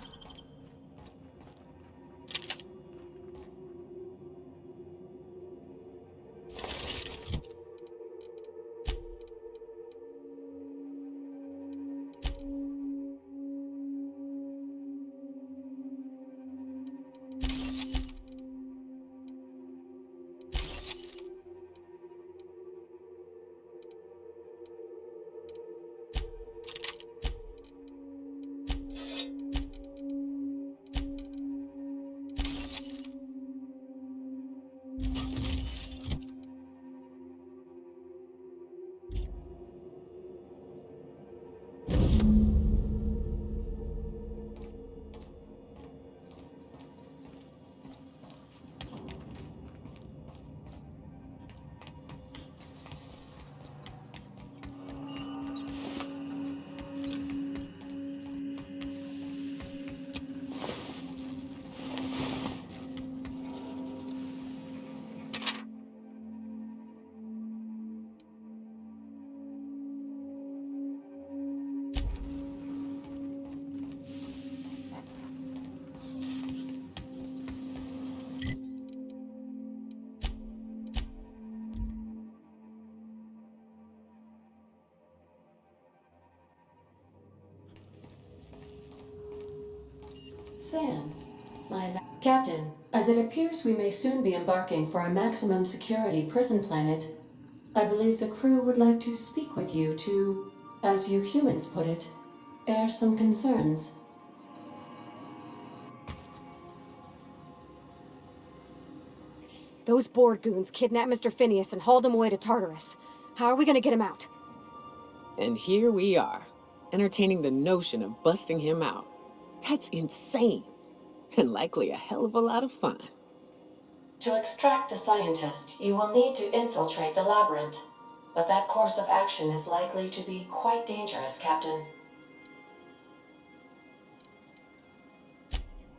Speaker 8: Sam, Captain, as it appears we may soon be embarking for a maximum security prison planet, I believe the crew would like to speak with you to, as you humans put it, air some concerns.
Speaker 3: Those board goons kidnapped Mr. Phineas and hauled him away to Tartarus. How are we gonna get him out?
Speaker 13: And here we are, entertaining the notion of busting him out. That's insane. And likely a hell of a lot of fun.
Speaker 8: To extract the scientist, you will need to infiltrate the labyrinth. But that course of action is likely to be quite dangerous, Captain.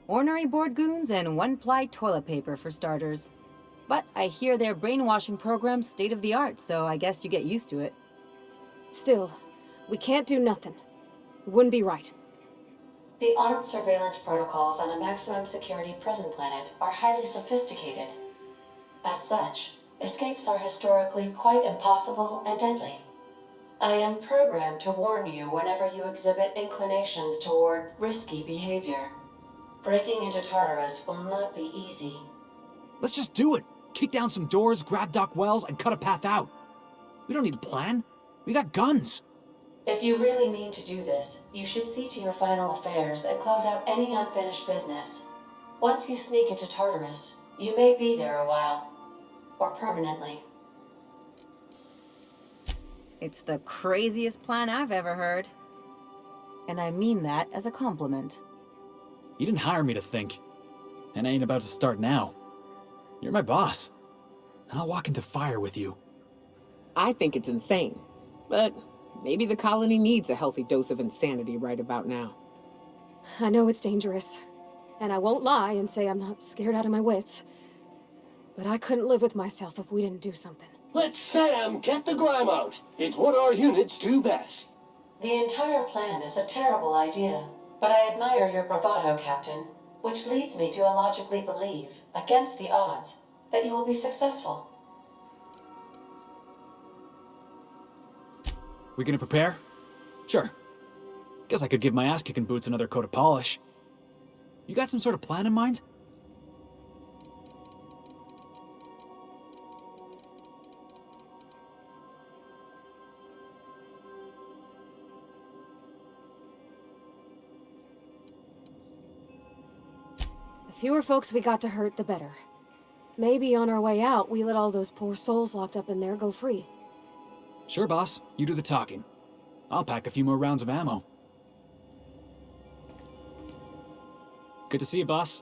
Speaker 2: Ornery board goons and one-ply toilet paper for starters. But I hear their brainwashing program's state-of-the-art, so I guess you get used to it.
Speaker 3: Still, we can't do nothing. It wouldn't be right.
Speaker 8: The armed surveillance protocols on a maximum security prison planet are highly sophisticated. As such, escapes are historically quite impossible and deadly. I am programmed to warn you whenever you exhibit inclinations toward risky behavior. Breaking into Tartarus will not be easy.
Speaker 4: Let's just do it. Kick down some doors, grab Doc Wells, and cut a path out. We don't need a plan. We got guns.
Speaker 8: If you really mean to do this, you should see to your final affairs and close out any unfinished business. Once you sneak into Tartarus, you may be there a while. Or permanently.
Speaker 2: It's the craziest plan I've ever heard. And I mean that as a compliment.
Speaker 4: You didn't hire me to think. And I ain't about to start now. You're my boss. And I'll walk into fire with you.
Speaker 13: I think it's insane. But maybe the colony needs a healthy dose of insanity right about now.
Speaker 3: I know it's dangerous. And I won't lie and say I'm not scared out of my wits. But I couldn't live with myself if we didn't do something.
Speaker 14: Let Sam get the grime out. It's what our units do best.
Speaker 8: The entire plan is a terrible idea, but I admire your bravado, Captain, which leads me to illogically believe, against the odds, that you will be successful.
Speaker 4: We gonna prepare? Sure. Guess I could give my ass-kicking boots another coat of polish. You got some sort of plan in mind?
Speaker 3: The fewer folks we got to hurt, the better. Maybe on our way out, we let all those poor souls locked up in there go free.
Speaker 4: Sure, boss. You do the talking. I'll pack a few more rounds of ammo. Good to see you, boss.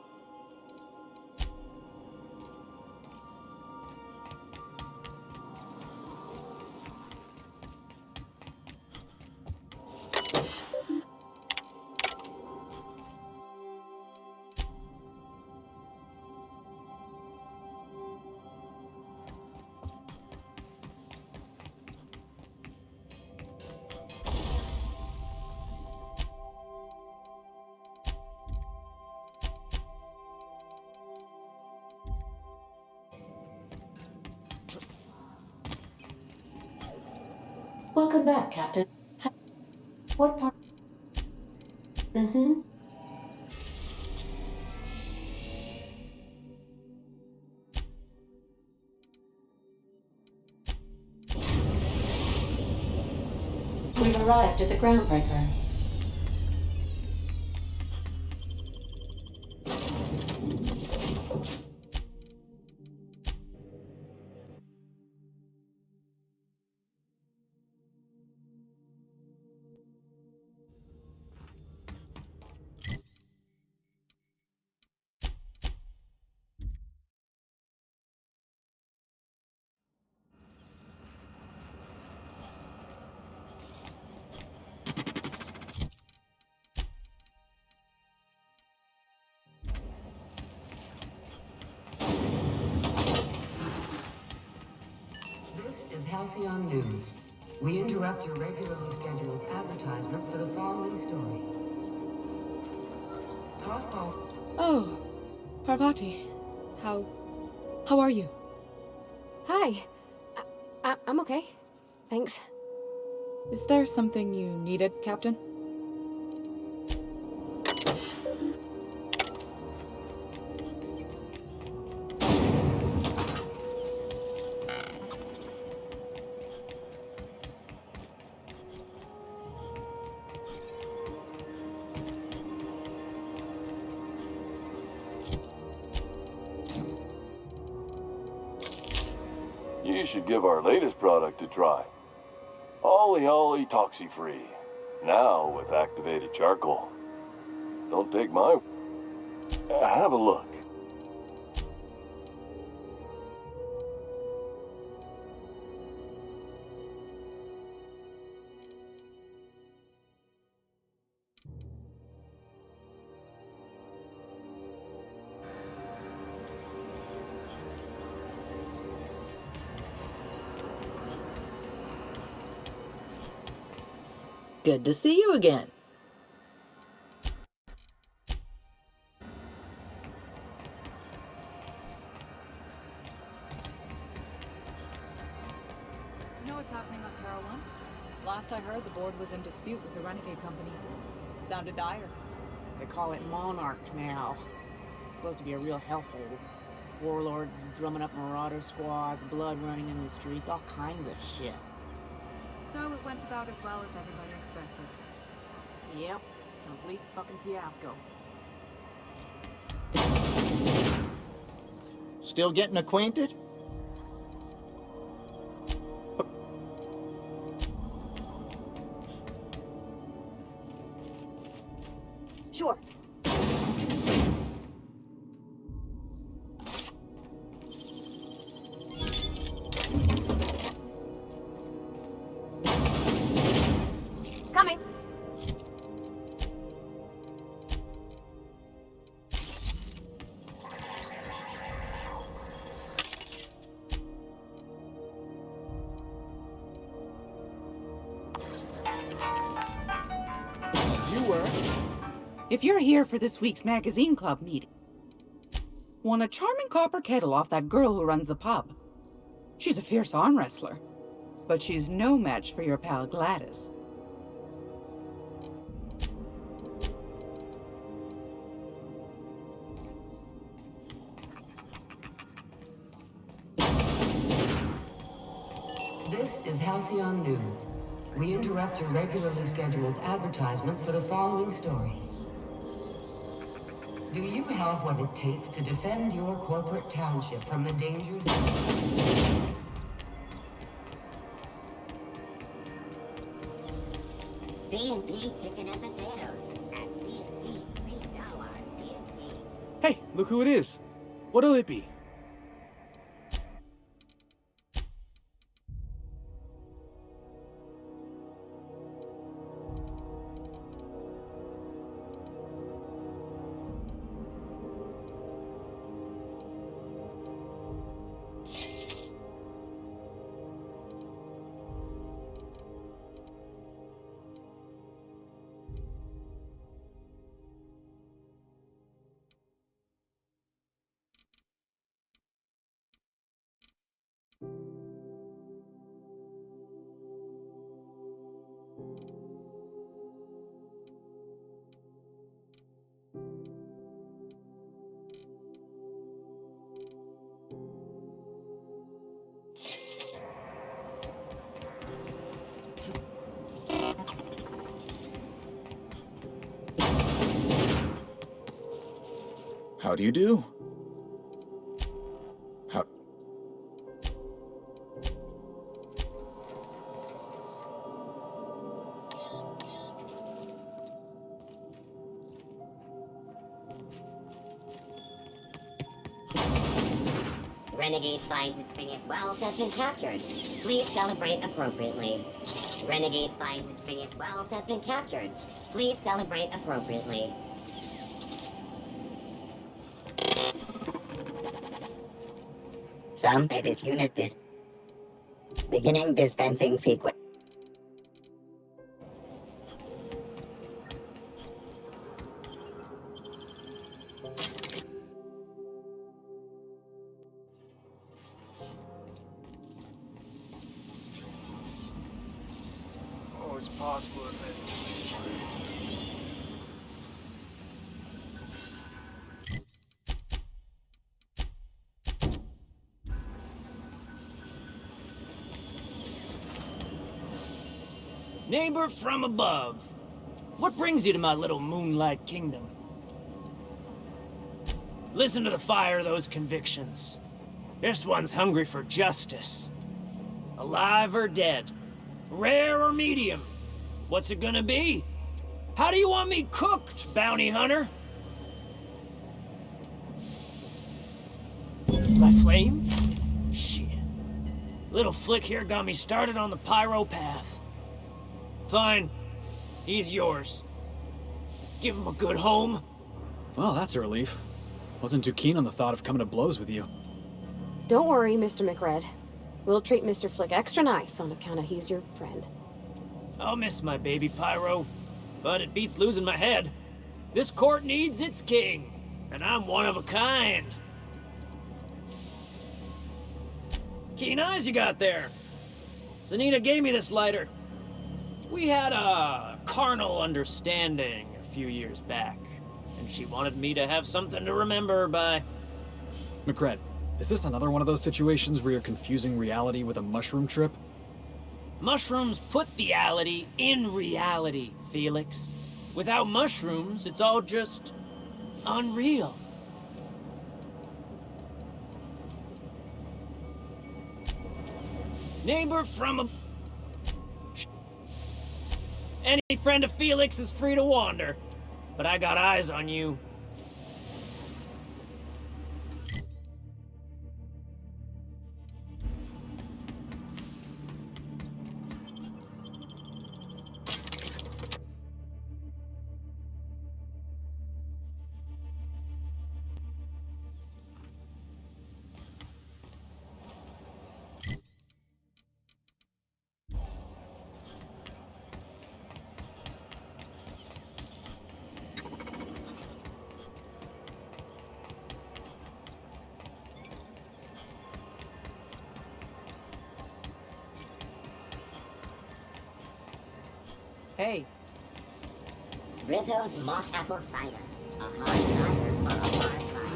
Speaker 8: Welcome back, Captain. What part? Mm-hmm. We've arrived at the groundbreaker.
Speaker 15: Halcyon News. We interrupt your regularly scheduled advertisement for the following story. Tossball.
Speaker 16: Oh, Parvati. How are you?
Speaker 2: Hi. I'm okay. Thanks.
Speaker 16: Is there something you needed, Captain?
Speaker 17: You should give our latest product a try. Ollie Ollie Toxi-Free. Now with activated charcoal. Don't take my... Have a look.
Speaker 18: Good to see you again.
Speaker 16: Do you know what's happening on Terra 1? Last I heard, the board was in dispute with the Renegade Company. Sounded dire.
Speaker 13: They call it Monarch now. It's supposed to be a real hellhole. Warlords drumming up marauder squads, blood running in the streets, all kinds of shit.
Speaker 16: So it went about as well as everybody expected.
Speaker 13: Yep, complete fucking fiasco.
Speaker 6: Still getting acquainted?
Speaker 3: Sure. Coming.
Speaker 13: As you were. If you're here for this week's magazine club meeting, won a charming copper kettle off that girl who runs the pub. She's a fierce arm wrestler, but she's no match for your pal Gladys.
Speaker 15: This is Halcyon News. We interrupt your regularly scheduled advertisement for the following story. Do you have what it takes to defend your corporate township from the dangers of...
Speaker 10: C&P chicken and potatoes. At C&P, we know our C&P.
Speaker 4: Hey, look who it is. What'll it be?
Speaker 18: How do you do? How...
Speaker 10: Renegade finds his famous wealth has been captured. Please celebrate appropriately. Renegade finds his famous wealth has been captured. Please celebrate appropriately. Some say this unit is beginning dispensing sequence.
Speaker 19: Oh, it's possible that
Speaker 20: Neighbor from above, what brings you to my little moonlight kingdom? Listen to the fire of those convictions. This one's hungry for justice. Alive or dead? Rare or medium? What's it gonna be? How do you want me cooked, bounty hunter? My flame? Shit. Little flick here got me started on the pyro path. Fine. He's yours. Give him a good home.
Speaker 4: Well, that's a relief. Wasn't too keen on the thought of coming to blows with you.
Speaker 3: Don't worry, Mr. McRed. We'll treat Mr. Flick extra nice on account of he's your friend.
Speaker 20: I'll miss my baby Pyro, but it beats losing my head. This court needs its king, and I'm one of a kind. Keen eyes you got there. Sanita gave me this lighter. We had a carnal understanding a few years back, and she wanted me to have something to remember her by.
Speaker 4: McRed, is this another one of those situations where you're confusing reality with a mushroom trip?
Speaker 20: Mushrooms put reality in reality, Felix. Without mushrooms, it's all just unreal. Neighbor from a... Any friend of Felix is free to wander, but I got eyes on you.
Speaker 13: Hey.
Speaker 10: Rizzo's mock apple cider. A hard cider for a hard life.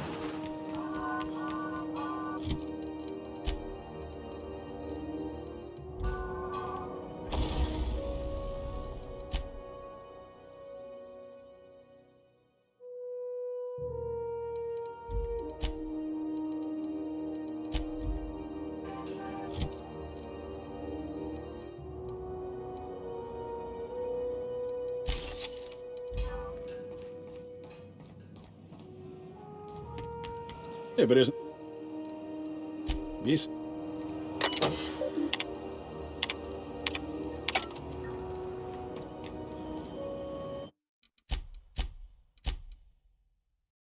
Speaker 18: Yeah, but isn't... This...